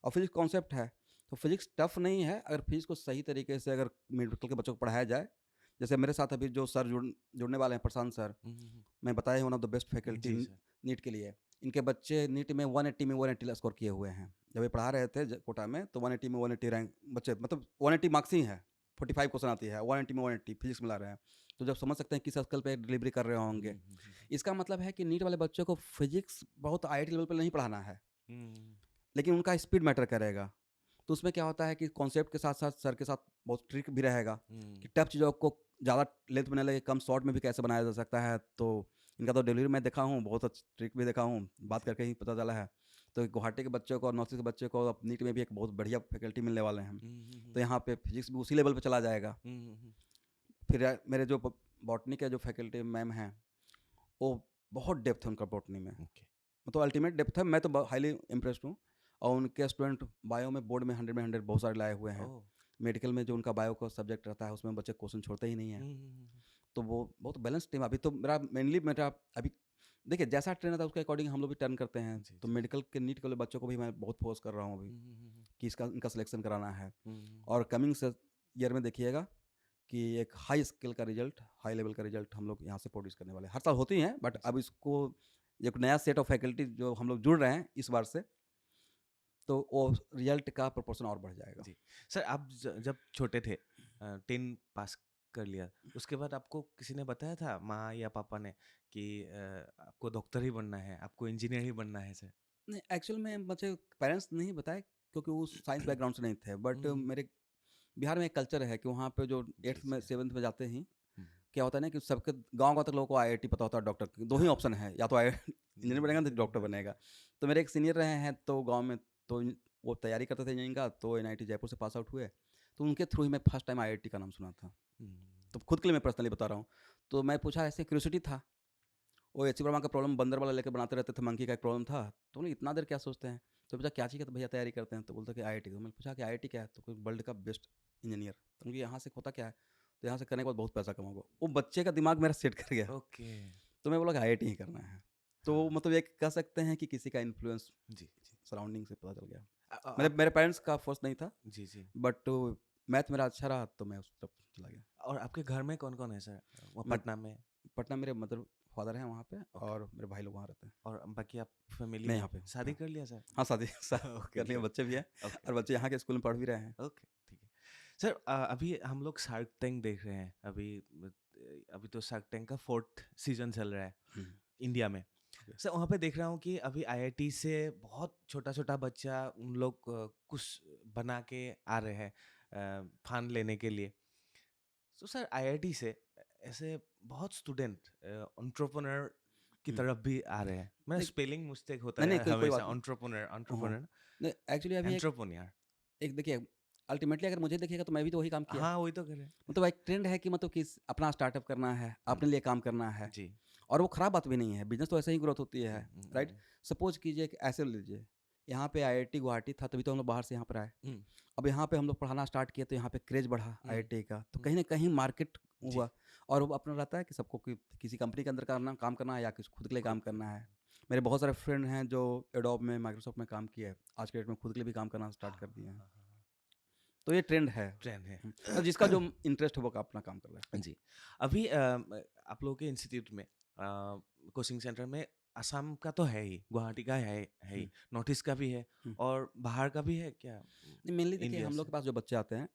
और फिजिक्स कॉन्सेप्ट है। तो फिजिक्स टफ नहीं है अगर फिजिक्स को सही तरीके से अगर मेडिकल के बच्चों को पढ़ाया जाए। जैसे मेरे साथ अभी जो सर जुड़ने वाले हैं, प्रशांत सर, मैं बताया one of the best faculty जी सर। नीट के लिए। इनके बच्चे नीट में 180 में 180 स्कोर किए हुए हैं। जब ये पढ़ा रहे थे कोटा में तो 180 में 180 रैंक बच्चे, मतलब 180 मार्क्स ही है, 45 क्वेश्चन आती है, 180 में 180 फिजिक्स में ला रहे हैं। तो जब समझ सकते हैं किस स्केल पे डिलीवरी कर रहे होंगे। इसका मतलब है कि नीट वाले बच्चों को फिजिक्स बहुत आईआईटी लेवल पर नहीं पढ़ाना है, लेकिन उनका स्पीड मैटर करेगा। तो उसमें क्या होता है कि कॉन्सेप्ट के साथ साथ सर के साथ बहुत ट्रिक भी रहेगा कि टफ चीज़ों को ज़्यादा लेंथ में न लगे, कम शॉर्ट में भी कैसे बनाया जा सकता है। तो इनका तो डिलीवरी मैं देखा हूँ, बहुत अच्छा ट्रिक भी देखा हूँ, बात करके ही पता चला है। तो गुवाहाटी के बच्चों को और नॉर्थ ईस्ट के बच्चों को अब नीट में भी एक बहुत बढ़िया फैकल्टी मिलने वाले हैं। तो यहाँ पे फिजिक्स भी उसी लेवल पे चला जाएगा। फिर मेरे जो बॉटनी के जो फैकल्टी मैम हैं, वो बहुत डेप्थ है उनका बॉटनी में, मतलब अल्टीमेट डेप्थ है। मैं तो हाईली इम्प्रेस्ड हूँ। और उनके स्टूडेंट बायो में बोर्ड में 100 में 100 बहुत सारे लाए हुए हैं। मेडिकल में जो उनका बायो का सब्जेक्ट रहता है उसमें बच्चे क्वेश्चन छोड़ते ही नहीं हैं। तो वो बहुत बैलेंस टीम। अभी तो मेरा अभी देखिए जैसा ट्रेन रहता है उसके अकॉर्डिंग हम लोग भी टर्न करते हैं। तो मेडिकल के नीट के बच्चों को भी मैं बहुत फोर्स कर रहा हूँ अभी कि इनका सिलेक्शन कराना है। और कमिंग ईयर में देखिएगा कि एक हाई स्किल का रिजल्ट, हाई लेवल का रिजल्ट हम लोग यहाँ से प्रोड्यूस करने वाले हैं। हर साल होती हैं बट अब इसको एक नया सेट ऑफ फैकल्टी जो हम लोग जुड़ रहे हैं इस बार से, तो वो रिजल्ट का प्रोपोर्शन और बढ़ जाएगा। जी। सर आप जब छोटे थे 10 पास कर लिया, उसके बाद आपको किसी ने बताया था माँ या पापा ने कि आपको डॉक्टर ही बनना है, आपको इंजीनियर ही बनना है सर? नहीं एक्चुअल में मुझे पेरेंट्स नहीं बताए क्योंकि वो साइंस बैकग्राउंड से नहीं थे। बट मेरे बिहार में एक कल्चर है कि वहाँ पे जो जी, 8th में जी। 7th में जाते ही क्या होता है ना कि सबके गाँव तक लोगों को आईआईटी पता होता है। डॉक्टर दो ही हाँ। ऑप्शन है, या तो इंजीनियर बनेगा तो डॉक्टर बनेगा। तो मेरे एक सीनियर रहे हैं तो गाँव में, तो वो तैयारी करते थे इंजीनियरिंग का, तो एनआईटी जयपुर से पास आउट हुए। तो उनके थ्रू ही मैं फर्स्ट टाइम आईआईटी का नाम सुना था। तो खुद के लिए मैं पर्सनली बता रहा हूँ। तो मैं पूछा, ऐसे क्यूरियोसिटी था। वो एच वर्मा का प्रॉब्लम बंदर वाला लेकर बनाते रहते थे, मंकी का एक प्रॉब्लम था। तो बोले इतना देर क्या सोचते हैं? तो पूछा क्या चीज़ का? तो भैया तैयारी करते हैं। तो बोलते कि आईआईटी। तो मैंने पूछा कि आईआईटी क्या है? तो कोई वर्ल्ड का बेस्ट इंजीनियर। तो उनकी यहाँ से होता क्या है? तो यहाँ से करने के बाद बहुत पैसा कमाओगे। वो बच्चे का दिमाग मेरा सेट कर गया। ओके। तो मैं बोला कि आईआईटी ही करना है। तो हाँ। मतलब एक कह सकते हैं कि किसी का इन्फ्लुएंस जी, जी। सराउंडिंग से पता चल गया। मेरे आप मेरे पेरेंट्स का फोर्स नहीं था, जी, जी। बट मैथ मेरा अच्छा रहा तो मैं उस तरफ चला गया। और आपके घर में कौन-कौन है सर? वो मैं पटना में? पटना, मेरे मदर फादर हैं वहाँ पे ओके। और मेरे भाई लोग वहाँ रहते हैं। और बाकी आप फैमिली मैं में यहाँ पे हूँ। शादी हाँ। कर लिया सर? हाँ, शादी ओके, कर लिया, ग्रेट। बच्चे भी हैं ओके, और बच्चे यहाँ के स्कूल में पढ़ भी रहे हैं। ओके, ठीक है। सर अभी हम लोग शार्क टैंक देख रहे हैं। अभी तो शार्क टैंक का 4th सीज़न चल रहा है हुँ, इंडिया में। ओके। सर वहाँ पे देख रहा हूँ कि अभी आईआईटी से बहुत छोटा-छोटा बच्चा उन लोग कुछ बना के आ रहे हैं फांड लेने के लिए। तो सर आईआईटी से ऐसे बहुत स्टूडेंट एंटरप्रेन्योर की हम्म, तरफ भी आ रहे हैं। मैं नहीं स्पेलिंग मिस्टेक होता नहीं नहीं, है कोई हमेशा, बात नहीं। एंटरप्रेन्योर हाँ, एंटरप्रेन्योर नहीं एक्चुअली अभी एंटरप्रेन्योर। एक देखिए, अल्टीमेटली अगर मुझे देखिएगा तो मैं भी तो वही काम किया। हाँ, वही तो कह रहे हैं। मतलब एक ट्रेंड है कि मतलब कि अपना स्टार्टअप करना है, हम्म, अपने लिए काम करना है, जी। और वो खराब बात भी नहीं है। बिजनेस तो ऐसे ही ग्रोथ होती है, राइट? हम्म, सपोज कीजिए कि ऐसे लीजिए, यहाँ पे आईआईटी गुवाहाटी था, तभी तो हम लोग बाहर से यहाँ पर आए। हम्म, अब यहाँ पे हम लोग पढ़ाना स्टार्ट किए तो यहाँ पे क्रेज बढ़ा हम्म, आईआईटी का, तो हम्म, कहीं ना कहीं मार्केट जी। हुआ। और वो अपना रहता है कि सबको किसी कंपनी के अंदर करना काम करना है या किसी खुद के लिए काम करना है। मेरे बहुत सारे फ्रेंड हैं जो एडोब में, माइक्रोसॉफ्ट में काम किए हैं, आज के डेट में खुद के लिए भी काम करना स्टार्ट हाँ, कर दिए हाँ, हैं। हाँ, हाँ, तो ये ट्रेंड है। ट्रेंड है। तो जिसका जो इंटरेस्ट है वो अपना काम कर रहा है। जी। अभी आप लोगों के इंस्टीट्यूट में कोचिंग सेंटर में असम का तो है ही, गुवाहाटी का है ही, हम्म, नॉर्थ ईस्ट का भी है हम्म। और बाहर का भी है क्या? नहीं, मेनली देखिए इंडिया हम लोग से? के पास जो बच्चे आते हैं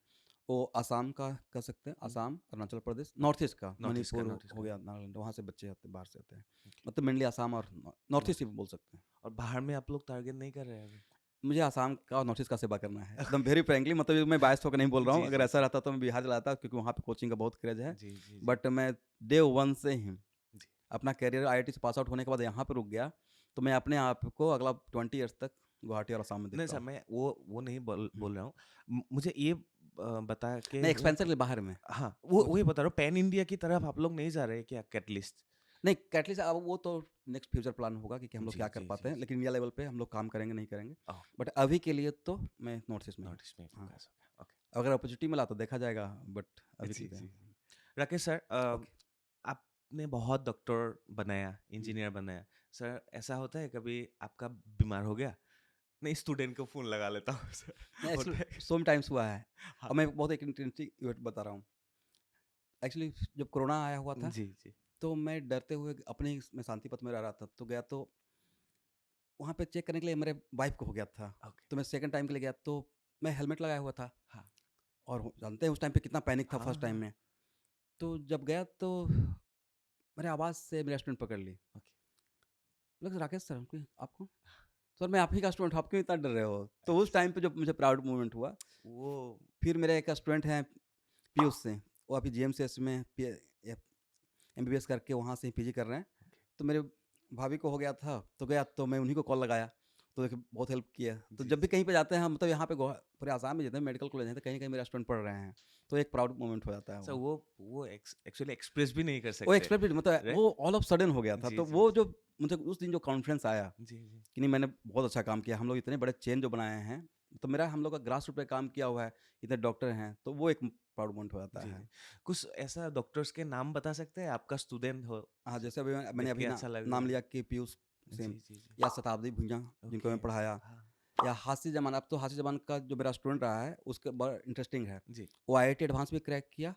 वो आसाम का कह सकते हैं, हम्म, आसाम, अरुणाचल प्रदेश, नॉर्थ ईस्ट का, नॉर्थ ईस्ट का, मणिपुर नॉर्थ ईस्ट हो का। गया, नागालैंड, वहाँ से बच्चे आते हैं, बाहर से आते हैं। Okay, मतलब मेनली आसाम और नॉर्थ ईस्ट ही नॉर्थ। बोल सकते हैं। और बाहर में आप लोग टारगेट नहीं कर रहे हैं अभी? मुझे आसाम का और नॉर्थ ईस्ट का सेवा करना है, एकदम वेरी फ्रेंकली। मतलब मैं बायस होकर नहीं बोल रहा हूँ, जी, अगर जी, ऐसा जी। रहता तो मैं बिहार चला जाता, क्योंकि वहाँ पे कोचिंग का बहुत क्रेज है। जी, जी, जी। बट मैं डे वन से ही जी। अपना करियर आईआईटी से पास आउट होने के बाद यहाँ पे रुक गया, तो मैं अपने आप को अगला 20 ईयर्स तक गुवाहाटी और आसाम में नहीं देखता सर, हूँ। मैं वो नहीं बोल रहा हूँ। मुझे ये बता के नहीं, एक्सपेंशन के लिए बाहर में। हाँ, वो वही बता रहा हूँ, पैन इंडिया की तरफ आप लोग नहीं जा रहे क्या कैटलिस्ट? नहीं, कैटलिस्ट अब वो तो नेक्स्ट फ्यूचर प्लान होगा कि हम लोग जी, क्या कर जी, पाते जी, हैं, जी। लेकिन इंडिया लेवल पे हम लोग काम करेंगे नहीं करेंगे। ओह, बट अभी के लिए तो मैं नॉर्थ ईस्ट में हूँ। नॉर्थ ईस्ट में हाँ, फोकस हो गया। ओके। अगर अपॉर्चुनिटी मिला तो देखा जाएगा, बट अभी के जी, लिए। जी। Rakesh sir, okay. आपने बहुत डॉक्टर बनाया, हम्म। इंजीनियर बनाया। सर ऐसा होता है कभी आपका बीमार हो गया? नहीं, स्टूडेंट को फ़ोन लगा लेता हूँ सर। नहीं, होता एक्चुअली है? सो मेनी टाइम्स हुआ है। हाँ। और मैं बहुत एक इंटरेस्टिंग इवेंट बता रहा हूँ। एक्चुअली जब कोरोना आया हुआ था, जी, जी। तो मैं डरते हुए अपने ही मैं शांतिपथ में रह रहा था, तो गया तो वहाँ पे चेक करने के लिए मेरे वाइफ को हो गया था। ओके। तो मैं सेकंड टाइम के लिए गया, तो मैं हेलमेट लगाया हुआ था, हाँ। और जानते हैं उस टाइम पे कितना पैनिक था हाँ, फर्स्ट टाइम हाँ। में। तो जब गया तो मेरे आवाज़ से मेरा स्टूडेंट पकड़ ली। ओके। बोला, राकेश सर, आप कौन? सर मैं आप ही का स्टूडेंट हूँ, आप क्यों इतना डर रहे हो? तो उस अच्छा। टाइम पे जब मुझे प्राउड मोमेंट हुआ। वो फिर मेरे एक स्टूडेंट हैं पीयूष से, वो अभी जीएमसीएस में एमबीबीएस करके वहाँ से पीजी कर रहे हैं। ओके। तो मेरे भाभी को हो गया था, तो गया तो मैं उन्हीं को कॉल लगाया, तो देखिए बहुत हेल्प किया। तो जी, जब भी जी। कहीं पे जाते हैं हम, मतलब यहाँ पे पूरे आसाम में जितने मेडिकल कॉलेज हैं, तो कहीं ना कहीं मेरे स्टूडेंट पढ़ रहे हैं, तो एक प्राउड मोमेंट हो जाता है सर वो। वो एक्चुअली एक्सप्रेस भी नहीं कर वो सकते, एक्सपेक्टेड, मतलब राइट? वो ऑल ऑफ सडन हो गया था, जी, तो जी, वो जी। जो मुझे उस दिन जो कॉन्फिडेंस आया जी, जी। कि नहीं, मैंने बहुत अच्छा काम किया, हम लोग इतने बड़े चेन जो बनाए हैं, तो मेरा हम लोग का ग्रास रूट पे काम किया हुआ है, इतने डॉक्टर हैं, तो वो एक प्राउड मोमेंट हो जाता जी, है। जी। कुछ ऐसा डॉक्टर्स के नाम बता सकते हैं? आपका स्टूडेंट हो, हाँ, जैसे अभी मैंने देख अभी के अच्छा लग नाम रहा लिया कि पीयूष है। सिंह, जी, जी, जी। या शताब्दी भुइयां, जिनको ओके। मैं पढ़ाया, हाँ। या हासिल जमान। अब तो हासिल जमान का जो मेरा स्टूडेंट रहा है, उसका बड़ा इंटरेस्टिंग है। जी। वो आईआईटी एडवांस भी क्रैक किया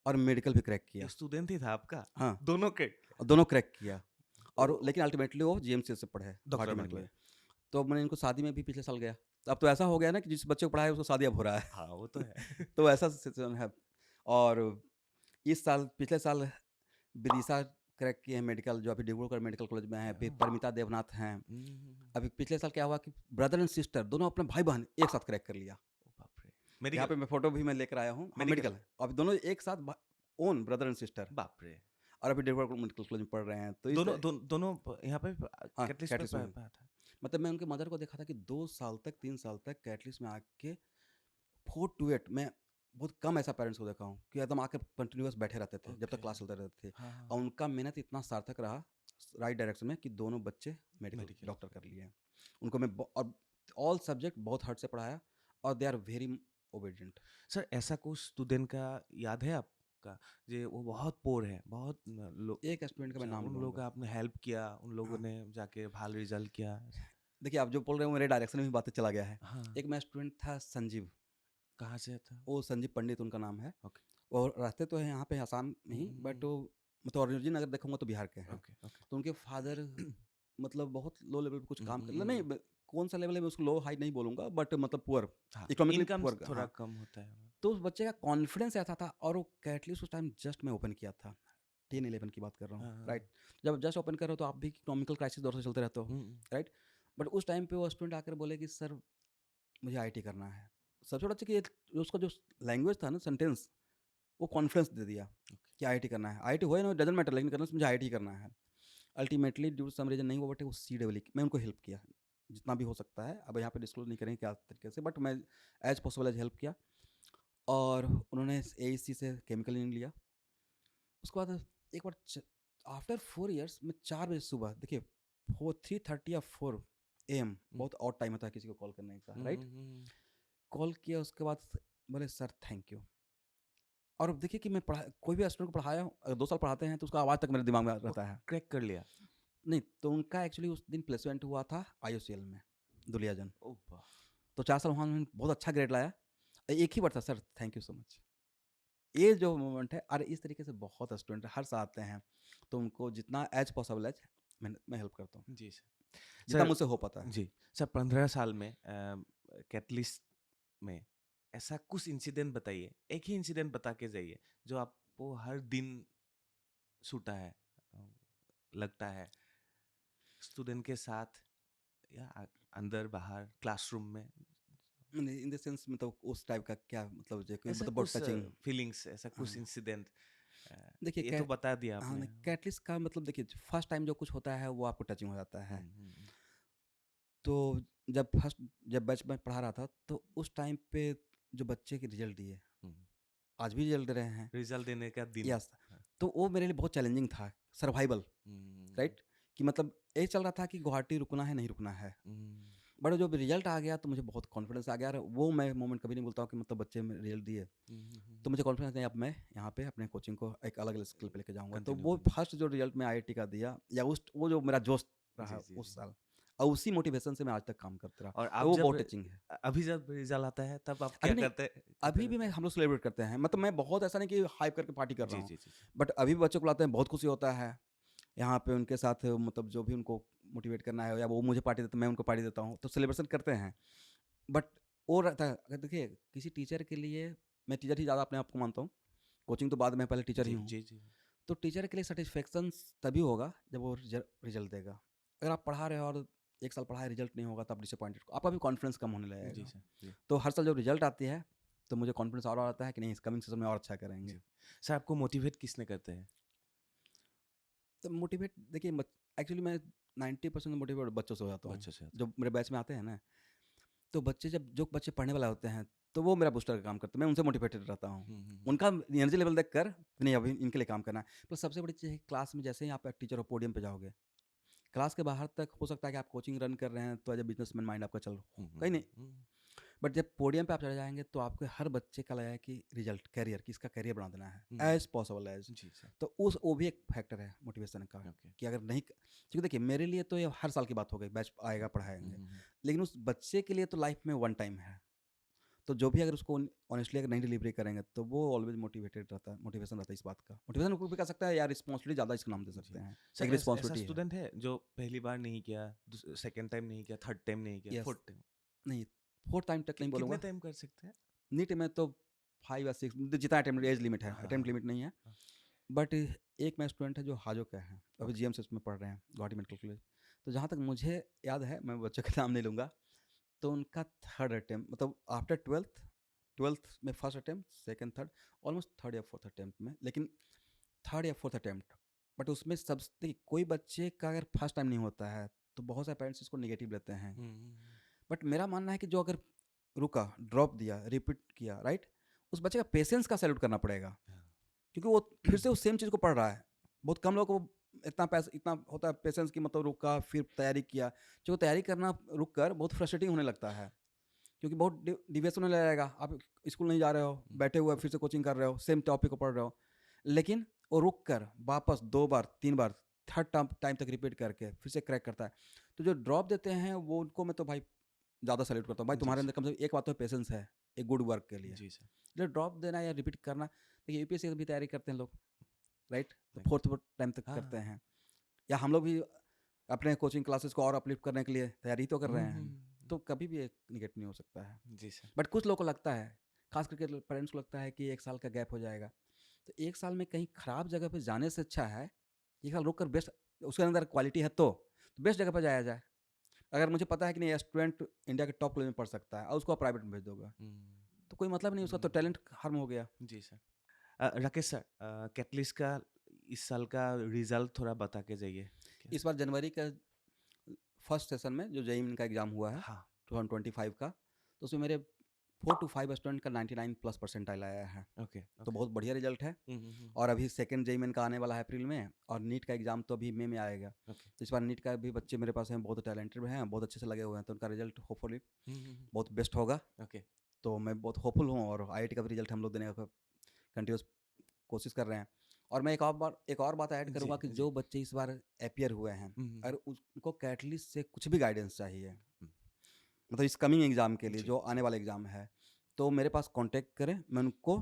और मेडिकल भी क्रैक ये किया। स्टूडेंट ही था आपका? हाँ, दोनों के? और दोनों क्रैक किया। ओ, और लेकिन अल्टीमेटली वो जीएमसी से पढ़े, डॉक्टर गुवाहाटी बन मेडिकल गया। में। तो मैंने इनको शादी में भी पिछले साल गया। तो अब तो ऐसा हो गया ना कि जिस बच्चे को पढ़ाया उसको शादी अब हो रहा है। हाँ, वो तो है। तो ऐसा सिचुएशन है। और इस साल, पिछले साल विदिशा क्रैक किए हैं मेडिकल, जो अभी डिब्रूगढ़ मेडिकल कॉलेज में है। फिर हाँ। परमिता देवनाथ हैं। हम्म। अभी पिछले साल क्या हुआ कि ब्रदर एंड सिस्टर दोनों अपने भाई बहन एक साथ क्रैक कर लिया। ओ बाप रे! यहाँ मेडिकल? पे मैं फोटो भी मैं लेकर आया हूँ। हाँ, मेडिकल? मेडिकल है। अब दोनों एक साथ ओन ब्रदर एंड सिस्टर, बाप रे! और अभी डिब्रूगढ़ मेडिकल कॉलेज में पढ़ रहे हैं। तो इस दोनों यहाँ पे हाँ, कैटलिस्ट में कैटलिस्ट में। पढ़ा था? मतलब मैं उनके मदर को देखा था कि 2 साल तक, 3 साल तक कैटलिस्ट में आके 4 टू 8, मैं बहुत कम ऐसा पेरेंट्स को देखा हूँ कि एकदम आके कंटिन्यूअस बैठे रहते थे जब तक ओके। क्लास चलते रहते थे। हाँ, हाँ, और हाँ। उनका मेहनत इतना सार्थक रहा राइट डायरेक्शन में कि दोनों बच्चे मेडिकल मेडिकल। डॉक्टर कर लिए हैं। उनको मैं और ऑल सब्जेक्ट बहुत हार्ड से पढ़ाया, और they are very obedient. Sir ऐसा कुछ स्टूडेंट का याद है आपका, जो वो बहुत पोर है, बहुत एक स्टूडेंट का मैं नाम उन लोगों लूँगा। का आपने हेल्प किया, उन लोगों हाँ, ने जाके भाल रिजल्ट किया? देखिए आप जो बोल रहे हो मेरे डायरेक्शन में भी बातें चला गया है। हाँ। एक मेरा स्टूडेंट था संजीव, कहाँ से था? वो संजीव पंडित उनका नाम है। ओके। और रहते तो हैं यहाँ पे आसाम में ही, बट वो मतलब ओरिजिन अगर देखूँगा तो बिहार के हैं। Okay, okay. तो उनके फादर मतलब बहुत लो लेवल पे कुछ काम कर नहीं, हम्म। कौन सा लेवल है मैं उसको लो हाई नहीं बोलूँगा, बट मतलब पुअर, हाँ, इकोनॉमिकली इनकम पुअर। थोड़ा हाँ, कम होता है। तो उस बच्चे का कॉन्फिडेंस ऐसा था, और वो कैटलिस्ट उस टाइम जस्ट मैं ओपन किया था, 10-11 की बात कर रहा हूँ, हाँ, हाँ, राइट? जब जस्ट ओपन कर रहे हो तो आप भी इकोनॉमिकल क्राइसिस दौर से चलते रहते हो, हम्म, राइट? बट उस टाइम पे वो स्टूडेंट आकर बोले कि सर मुझे आईटी करना है। सबसे बड़ा चीज़ कि उसका जो लैंग्वेज था ना, सेंटेंस, वो कॉन्फिडेंस दे दिया कि आईआईटी करना है। आईआईटी हो या ना डजंट मैटर, लेकिन करना मुझे आईआईटी करना है। Ultimately due to some reason नहीं हुआ, बट वो सीडब्ल्यू मैं उनको हेल्प किया जितना भी हो सकता है। अब यहाँ पे डिस्क्लोज नहीं करेंगे क्या तरीके से, बट मैं एज पॉसिबल एज हेल्प किया। और उन्होंने एईसी से केमिकल इंजीनियरिंग लिया। उसके बाद एक बार आफ्टर 4 years मैं 4 बजे सुबह, देखिए 3:30 या 4 AM बहुत ऑड टाइम होता है किसी को कॉल करने का, राइट। कॉल किया, उसके बाद बोले सर थैंक यू। और अब देखिए कि मैं पढ़ा कोई भी स्टूडेंट को पढ़ाया हूँ, अगर 2 साल पढ़ाते हैं तो उसका आवाज़ तक मेरे दिमाग में रहता है। क्रैक कर लिया। नहीं तो उनका एक्चुअली उस दिन प्लेसमेंट हुआ था IOCL में, दुलियाजन। ओह वाह! तो 4 साल वहाँ उन्होंने बहुत अच्छा ग्रेड लाया। एक ही वर्ड था, sir thank you so much. ये जो मोमेंट है, और इस तरीके से बहुत स्टूडेंट हर साल आते हैं, तो उनको जितना एज पॉसिबल एज मैं हेल्प करता हूँ, जी सर। जितना सर मुझसे हो पाता है। जी, सर 15 साल में कैटलिस्ट में ऐसा कुछ इंसिडेंट बताइए, एक ही इंसिडेंट बता के जाइए जो आपको हर दिन छूटा है, अ, लगता है स्टूडेंट के साथ या अंदर बाहर क्लासरूम में, इन द सेंस मतलब उस टाइप का क्या मतलब, जो कि ऐसा मतलब बहुत कुछ टचिंग। फीलिंग्स, ऐसा कुछ हाँ, इंसिडेंट। देखिए ये तो कैट बता दिया हाँ, आपने। नहीं कैटलिस्ट का मतलब देखिए फर्स्ट टाइम जो कुछ होता है वो आपको टचिंग हो जाता है। तो जब बैच में पढ़ा रहा था, तो उस टाइम पे जो बच्चे के रिजल्ट दिए, आज भी रिजल्ट दे रहे हैं। रिजल्ट देने का दिन। यस, तो वो मेरे लिए बहुत चैलेंजिंग था, सर्वाइवल, राइट। कि मतलब ये चल रहा था कि गुवाहाटी रुकना है नहीं रुकना है, बट जब रिजल्ट आ गया तो मुझे बहुत कॉन्फिडेंस आ गया। और वो मैं मोमेंट कभी नहीं भूलता हूँ कि मतलब बच्चे में रिजल्ट दिए, तो मुझे कॉन्फिडेंस नहीं, अब मैं यहाँ पे अपने कोचिंग को एक अलग स्किल पे लेके जाऊँगा। तो Continue वो करना। फर्स्ट जो रिजल्ट में आईआईटी का दिया, या उस वो जो मेरा जोश रहा जी, जी, उस जी। साल, और उसी मोटिवेशन से मैं आज तक काम करता रहा। और तो आप वो जब बहुत टचिंग है। अभी जब रिजल्ट आता है तब आप अभी क्या नहीं, करते अभी भी मैं रहते हैं? हम लोग सेलिब्रेट करते हैं, मतलब मैं बहुत ऐसा नहीं कि हाइप करके पार्टी कर रहा जी, हूँ, जी, जी, जी। बट अभी भी बच्चों को लाते हैं, बहुत खुशी होता है। यहाँ पे उनके साथ मतलब जो भी उनको मोटिवेट करना है, या वो मुझे पार्टी देते हैं, मैं उनको पार्टी देता हूँ, तो सेलिब्रेशन करते हैं। बट वो रहता है, अगर देखिए किसी टीचर के लिए, मैं टीचर ही ज़्यादा अपने आप को मानता हूँ, कोचिंग तो बाद में, पहले टीचर ही जी, हूँ। जी, जी। तो टीचर के लिए सेटिस्फेक्शन तभी होगा जब वो रिजल्ट देगा। अगर आप पढ़ा रहे हो और 1 साल पढ़ाए, रिजल्ट नहीं होगा, तो आप डिसअपॉइंटेड, आपका भी कॉन्फिडेंस कम होने जी लगेगा। सर, जी, तो हर साल जब रिजल्ट आती है, तो मुझे कॉन्फिडेंस और आता है कि नहीं, इस कमिंग सीजन में और अच्छा करेंगे। जी। सर आपको मोटिवेट किसने करते हैं? तो मोटिवेट देखिए, एक्चुअली मैं 90% मोटिवेट बच्चों से हो जाता हूँ। बच्चों से होता जो मेरे बैच में आते हैं ना, तो बच्चे जब जो बच्चे पढ़ने वाले होते हैं, तो वो मेरा बूस्टर का काम करते हैं, मैं उनसे मोटिवेटेड रहता हूँ। है। उनका एनर्जी लेवल देख कर कि नहीं, अभी इनके लिए काम करना है। प्लस सबसे बड़ी चीज़ है, क्लास में जैसे ही आप टीचर हो, पोडियम पे जाओगे, क्लास के बाहर तक हो सकता है कि आप कोचिंग रन कर रहे हैं, तो एज ए बिजनेसमैन माइंड आपका चल कहीं नहीं, बट जब पोडियम पे आप चले जाएंगे, तो आपके हर बच्चे का लगेगा कि रिजल्ट कैरियर, कि इसका कैरियर बना देना है एज पॉसिबल एज। जी सर। तो वो भी एक फैक्टर है मोटिवेशन का, ओके। कि अगर नहीं, क्योंकि देखिए मेरे लिए तो ये हर साल की बात हो गई, बैच आएगा पढ़ाएंगे, लेकिन उस बच्चे के लिए तो लाइफ में वन टाइम है। तो जो भी अगर उसको ऑनेस्टली अगर नहीं डिलीवरी करेंगे, तो वो ऑलवेज मोटिवेटेड रहता है, मोटिवेशन रहता है इस बात का। मोटिवेशन को भी कह सकता है, या रिस्पॉन्सिबिलिटी ज़्यादा इसका नाम दे सकते हैं, सर एक ऐसा रिस्पॉन्सिबिलिटी है। स्टूडेंट है जो पहली बार नहीं किया, सेकंड टाइम नहीं किया, थर्ड टाइम नहीं किया, यस, फोर्थ टाइम? नहीं 4 टाइम तक नहीं कितने बोलूँगा, टाइम कर सकते हैं? नीट में तो 5 या 6, जितना अटेम्प्ट एज लिमिट है, हाँ, अटेम्प्ट हाँ, लिमिट नहीं है। हाँ। बट एक मैं स्टूडेंट है जो हाजो का है, अभी ओके। जीएमसीएस में पढ़ रहे हैं, गुवाहाटी मेडिकल कॉलेज। तो जहाँ तक मुझे याद है, मैं बच्चों का नाम नहीं लूँगा, तो उनका थर्ड अटेम्प्ट, मतलब आफ्टर ट्वेल्थ में first attempt, second, third, almost third या फोर्थ अटेम्प्ट में, लेकिन थर्ड या फोर्थ अटेम्प्ट। बट उसमें सब देखिए, कोई बच्चे का अगर फर्स्ट टाइम नहीं होता है, तो बहुत सारे पेरेंट्स इसको नेगेटिव लेते हैं। बट मेरा मानना है कि जो अगर रुका, ड्रॉप दिया, रिपीट किया, राइट, उस बच्चे का पेशेंस का सैल्यूट करना पड़ेगा, क्योंकि वो फिर से उस सेम चीज़ को पढ़ रहा है। बहुत कम लोग को इतना होता है पेशेंस की, मतलब रुका फिर तैयारी किया। जो तैयारी करना रुक कर बहुत फ्रस्ट्रेटिंग होने लगता है, क्योंकि बहुत डिविएशन होने लगेगा। आप स्कूल नहीं जा रहे हो, बैठे हुए फिर से कोचिंग कर रहे हो, सेम टॉपिक को पढ़ रहे हो, लेकिन वो रुक कर वापस 2 बार 3 बार थर्ड टाइम तक रिपीट करके फिर से क्रैक करता है। तो जो ड्रॉप देते हैं, वो उनको मैं तो भाई ज़्यादा सैल्यूट करता हूँ। भाई जी तुम्हारे अंदर सर। कम से कम एक बात तो पेशेंस है, एक गुड वर्क के लिए। जी सर। जो ड्रॉप देना या रिपीट करना, देखिए यूपीएससी की भी तैयारी करते हैं लोग, राइट, तो Thank फोर्थ टाइम तक हाँ, करते हाँ। हैं, या हम लोग भी अपने कोचिंग क्लासेस को और अपलिफ्ट करने के लिए तैयारी तो कर रहे हैं। तो कभी भी एक निगेटिव नहीं हो सकता है। जी सर। बट कुछ लोगों को लगता है, खास करके पेरेंट्स को लगता है कि 1 साल का गैप हो जाएगा, तो 1 साल में कहीं ख़राब जगह पे जाने से अच्छा है 1 साल रुक कर बेस्ट, उसके अंदर क्वालिटी है तो बेस्ट जगह पर जाया जाए। अगर मुझे पता है कि नहीं, ये स्टूडेंट इंडिया के टॉप कॉलेज में पढ़ सकता है, और उसको आप प्राइवेट में भेज दोगे, तो कोई मतलब नहीं, उसका तो टैलेंट हार्म हो गया। जी सर। राकेश सर, कैटलिस्ट का इस साल का रिजल्ट थोड़ा बता के जाइए। इस बार जनवरी का फर्स्ट सेशन में जो जेईई का एग्ज़ाम हुआ है हाँ 2025 का, तो उसमें मेरे 4 to 5 स्टूडेंट का 99 प्लस परसेंटाइल आया है। ओके तो बहुत बढ़िया रिजल्ट है। और अभी सेकंड जेईई का आने वाला है अप्रैल में, और नीट का एग्ज़ाम तो अभी मई में आएगा। ओके तो इस बार नीट का भी बच्चे मेरे पास हैं, बहुत टैलेंटेड हैं, बहुत अच्छे से लगे हुए हैं, तो उनका रिजल्ट होपफुली बहुत बेस्ट होगा। ओके तो मैं बहुत होपफुल हूँ, और आईआईटी का भी रिजल्ट हम लोग देने का कंटिन्यूस कोशिश कर रहे हैं। और मैं एक और बात ऐड जी करूँगा कि जी जो बच्चे इस बार अपियर हुए हैं, अगर उनको कैटलिस्ट से कुछ भी गाइडेंस चाहिए, मतलब इस कमिंग एग्ज़ाम के लिए जी, जो आने वाला एग्ज़ाम है, तो मेरे पास कांटेक्ट करें। मैं उनको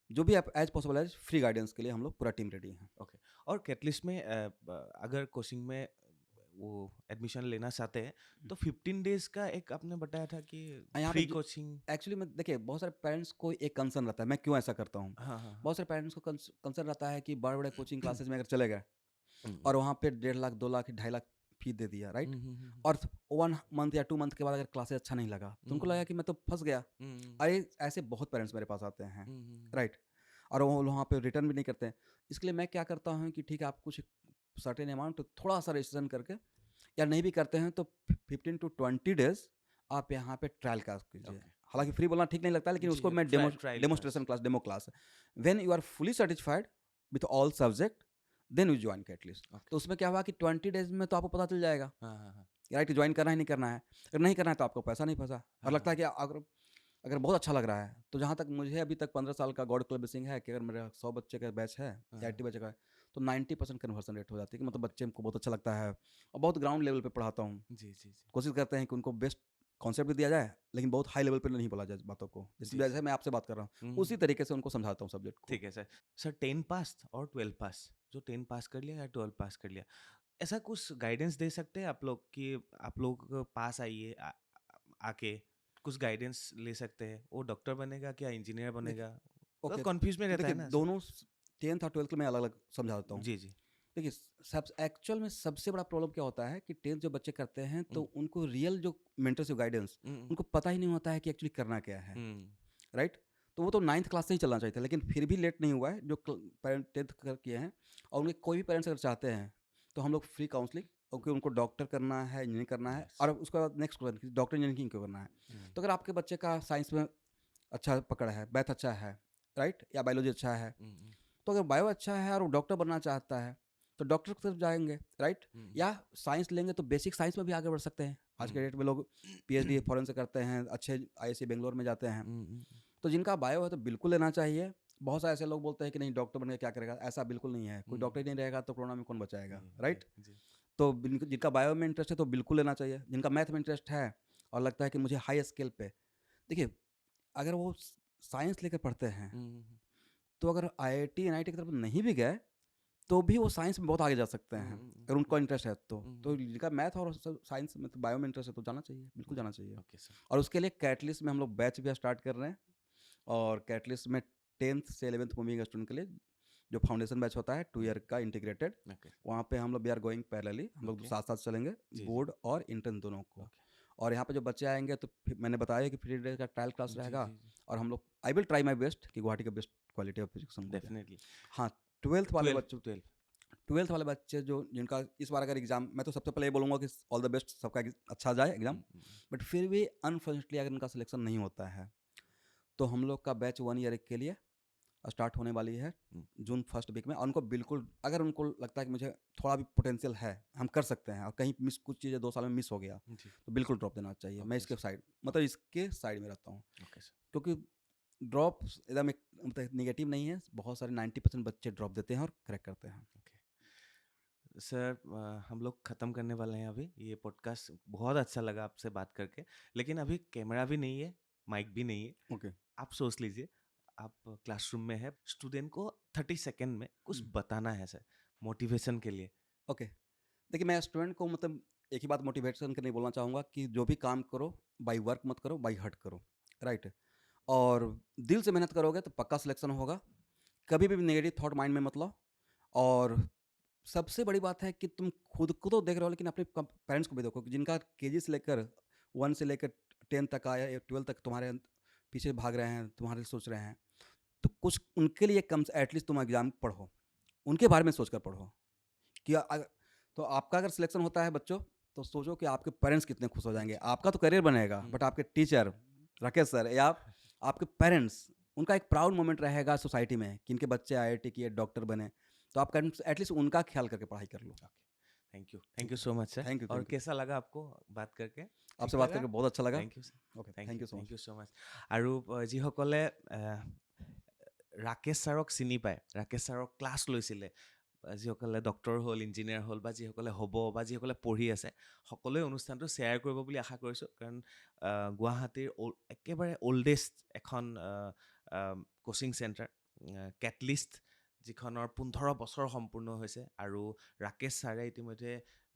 जो भी as possible as free guidance के लिए हम लोग पूरा टीम रेडी हैं। ओके। और कैटलिस्ट में अगर कोचिंग में वो एडमिशन लेना चाहते हैं तो 15 डेज का एक आपने बताया था कि यहाँ पे फ्री कोचिंग। एक्चुअली में देखिए, बहुत सारे पेरेंट्स को एक कंसर्न रहता है, मैं क्यों ऐसा करता हूँ। हाँ हाँ बहुत सारे पेरेंट्स को कंसर्न रहता है कि बड़े बड़े कोचिंग क्लासेज में अगर चले गए हाँ और वहाँ पे 1.5 लाख 2 लाख 2.5 लाख फी दे दिया, राइट। और 1 मंथ या 2 मंथ के बाद अगर क्लासेज अच्छा नहीं लगा, तो उनको लगा कि मैं तो फंस गया। अरे ऐसे बहुत पेरेंट्स मेरे पास आते हैं, राइट। और वो वहाँ पे रिटर्न भी नहीं करते हैं। इसके लिए मैं क्या करता हूँ कि ठीक है, आप कुछ सर्टेन अमाउंट थोड़ा सा रजिस्ट्रेशन करके, या नहीं भी करते हैं तो 15 to 20 डेज आप यहाँ पे ट्रायल क्लास कीजिए। Okay. हालांकि फ्री बोलना ठीक नहीं लगता, लेकिन जी, उसको जी, मैं trial demonstration class, demo class, when you are fully satisfied with all subject, then you join Catalyst. Okay. तो उसमें क्या हुआ कि 20 डेज में तो आपको पता चल जाएगा हाँ हाँ हाँ राइट, ज्वाइन करना है नहीं करना है। अगर नहीं करना है तो आपको पैसा नहीं फंसा, और लगता है कि अगर अगर बहुत अच्छा लग रहा है, तो जहाँ तक मुझे अभी तक 15 साल का गॉड क्लब है कि अगर मेरा 100 बच्चे का बैच है या 80 बच्चे का है, तो 90% कन्वर्सन रेट हो जाती है, कि मतलब बच्चे को बहुत अच्छा लगता है। और बहुत ग्राउंड लेवल पे पढ़ाता हूँ। जी जी जी कोशिश करते हैं कि उनको बेस्ट कॉन्सेप्ट भी दिया जाए, लेकिन बहुत हाई लेवल पे नहीं बोला जाए बातों को। जी, जिस जैसे मैं आपसे बात कर रहा हूँ, उसी तरीके से उनको समझाता हूँ सब्जेक्ट को। ठीक है सर। सर 10 पास और 12 पास, जो 10 पास कर लिया या 12 पास कर लिया, ऐसा कुछ गाइडेंस दे सकते हैं आप लोग कि आप लोग पास आइए आके कुछ गाइडेंस ले सकते हैं? वो डॉक्टर बनेगा क्या इंजीनियर बनेगा? तो ओके, कंफ्यूज में रहता देखिए है ना सब। दोनों 10th और 12th में अलग अलग समझाता हूँ। जी जी देखिए, सब एक्चुअल में सबसे बड़ा प्रॉब्लम क्या होता है कि 10th जो बच्चे करते हैं, तो उनको रियल जो मेंटरशिप गाइडेंस उनको पता ही नहीं होता है कि एक्चुअली करना क्या है, राइट। तो वो तो 9th क्लास से ही चलना चाहिए था, लेकिन फिर भी लेट नहीं हुआ है जो पेरेंट 10th कर किए हैं। और उनके कोई भी पेरेंट्स अगर चाहते हैं, तो हम लोग फ्री काउंसलिंग, क्योंकि उनको डॉक्टर करना है, इंजीनियर करना है, Yes. और उसके बाद नेक्स्ट क्वेश्चन, डॉक्टर इंजीनियरिंग क्यों करना है। तो अगर आपके बच्चे का साइंस में अच्छा पकड़ है, मैथ अच्छा है, राइट, या बायोलॉजी अच्छा है, तो अगर बायो अच्छा है और वो डॉक्टर बनना चाहता है, तो डॉक्टर की तरफ जाएंगे, राइट। या साइंस लेंगे तो बेसिक साइंस में भी आगे बढ़ सकते हैं। आज के डेट में लोग पीएचडी फॉरेन से करते हैं, अच्छे आईआईसी बेंगलोर में जाते हैं। तो जिनका बायो है तो बिल्कुल लेना चाहिए। बहुत सारे ऐसे लोग बोलते हैं कि नहीं डॉक्टर बनकर क्या करेगा, ऐसा बिल्कुल नहीं है। कोई डॉक्टर ही नहीं रहेगा तो कोरोना में कौन बचाएगा, राइट। तो जिनका बायो में इंटरेस्ट है तो बिल्कुल लेना चाहिए। जिनका मैथ में इंटरेस्ट है और लगता है कि मुझे हाई स्केल पे, देखिए, अगर वो साइंस लेकर पढ़ते हैं, तो अगर आईआईटी एनआईटी की तरफ नहीं भी गए, तो भी वो साइंस में बहुत आगे जा सकते हैं, अगर उनको इंटरेस्ट है तो जिनका मैथ और साइंस में, तो बायो में इंटरेस्ट है, तो जाना चाहिए, बिल्कुल जाना चाहिए। Okay sir. और उसके लिए कैटलिस्ट में हम लोग बैच भी स्टार्ट कर रहे हैं। और कैटलिस्ट में 10th से 11th मूविंग स्टूडेंट के लिए जो फाउंडेशन बैच होता है 2 ईयर का इंटीग्रेटेड, ओके वहाँ पे हम लोग वी आर गोइंग पैरेलली, हम लोग Okay. साथ साथ चलेंगे, जी, बोर्ड और इंटर्न दोनों को। Okay. और यहाँ पे जो बच्चे आएंगे, तो मैंने बताया कि फ्री डे का ट्रायल क्लास जी रहेगा। जी जी और हम लोग, I will try my best कि गुवाहाटी का बेस्ट क्वालिटी ऑफ एजुकेशन हो जाए। डेफिनेटली। हाँ, 12th वाले 12 बच्चों 12 12th वाले बच्चे जो जिनका इस बार अगर एग्जाम, मैं तो सबसे पहले ये बोलूँगा कि ऑल द बेस्ट, सबका अच्छा जाए एग्जाम। बट फिर भी अनफॉर्चुनेटली अगर उनका सिलेक्शन नहीं होता है, तो हम लोग का बैच 1 ईयर के लिए स्टार्ट होने वाली है जून फर्स्ट वीक में। और उनको बिल्कुल, अगर उनको लगता है कि मुझे थोड़ा भी पोटेंशियल है, हम कर सकते हैं, और कहीं मिस, कुछ चीज़ें 2 साल में मिस हो गया, जी तो बिल्कुल ड्रॉप देना चाहिए। मैं Okay, इसके sir. साइड, मतलब इसके साइड में रहता हूँ, ओके सर। क्योंकि ड्रॉप एकदम एक मतलब निगेटिव नहीं है। बहुत सारे 90% बच्चे ड्रॉप देते हैं और करेक्ट करते हैं। ओके सर, हम लोग ख़त्म करने वाले हैं अभी ये पॉडकास्ट। बहुत अच्छा लगा आपसे बात करके, लेकिन अभी कैमरा भी नहीं है, माइक भी नहीं है। ओके। आप सोच लीजिए, आप क्लासरूम में है, स्टूडेंट को 30 सेकेंड में कुछ बताना है सर, मोटिवेशन के लिए। ओके, देखिए, मैं स्टूडेंट को मतलब एक ही बात मोटिवेशन के लिए बोलना चाहूँगा कि जो भी काम करो, बाई वर्क मत करो, बाई हर्ट करो, राइट। और दिल से मेहनत करोगे तो पक्का सिलेक्शन होगा। कभी भी नेगेटिव थॉट माइंड में मत लाओ। और सबसे बड़ी बात है कि तुम खुद को तो देख रहे हो, लेकिन अपने पेरेंट्स को भी देखो, कि जिनका केजी से लेकर 1 से लेकर 10 तक आया या 12 तक तुम्हारे पीछे भाग रहे हैं, तुम्हारे लिए सोच रहे हैं। तो कुछ उनके लिए कम से एटलीस्ट तुम एग्ज़ाम पढ़ो, उनके बारे में सोचकर पढ़ो कि तो आपका अगर सिलेक्शन होता है बच्चों, तो सोचो कि आपके पेरेंट्स कितने खुश हो जाएँगे। आपका तो करियर बनेगा, बट आपके टीचर, राकेश सर या आपके पेरेंट्स, उनका एक प्राउड मोमेंट रहेगा सोसाइटी में कि इनके बच्चे आईआईटी किए, डॉक्टर बने। तो आप एटलीस्ट उनका ख्याल करके पढ़ाई कर लो। Thank you so much sir. Thank you, और थैंक यू। कैसा लगा आपको बात करके? आपसे ঠিক बात লাগা? करके बहुत अच्छा लगा। Thank you okay, thank you so much. So' much. আৰু যিসকলে ৰাকেশ ছাৰক চিনি পায়, ৰাকেশ ছাৰক ক্লাছ লৈছিলে, যিসকলে ডক্টৰ হ'ল, ইঞ্জিনিয়াৰ হ'ল, বা যিসকলে হ'ব, বা যিসকলে পঢ়ি আছে, সকলোৱে অনুষ্ঠানটো শ্বেয়াৰ কৰিব বুলি আশা কৰিছোঁ। কাৰণ গুৱাহাটীৰ একেবাৰে অল্ডেষ্ট এখন কোচিং চেণ্টাৰ, কেটলিষ্ট, যিখনৰ 15 বছৰ সম্পূৰ্ণ হৈছে। আৰু ৰাকেশ ছাৰে ইতিমধ্যে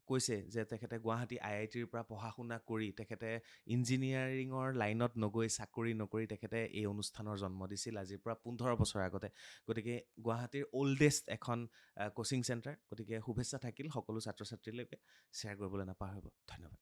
কৈছে যে তেখেতে গুৱাহাটী IITৰ পৰা পঢ়া শুনা কৰি তেখেতে ইঞ্জিনিয়াৰিঙৰ লাইনত নগৈ, চাকৰি নকৰি তেখেতে এই অনুষ্ঠানৰ জন্ম দিছিল আজিৰ পৰা 15 বছৰ আগতে। গতিকে গুৱাহাটীৰ অল্ডেষ্ট এখন কোচিং চেণ্টাৰ। গতিকে শুভেচ্ছা থাকিল সকলো ছাত্ৰ ছাত্ৰীলৈকে। শ্বেয়াৰ কৰিবলৈ নাপাহৰিব। ধন্যবাদ।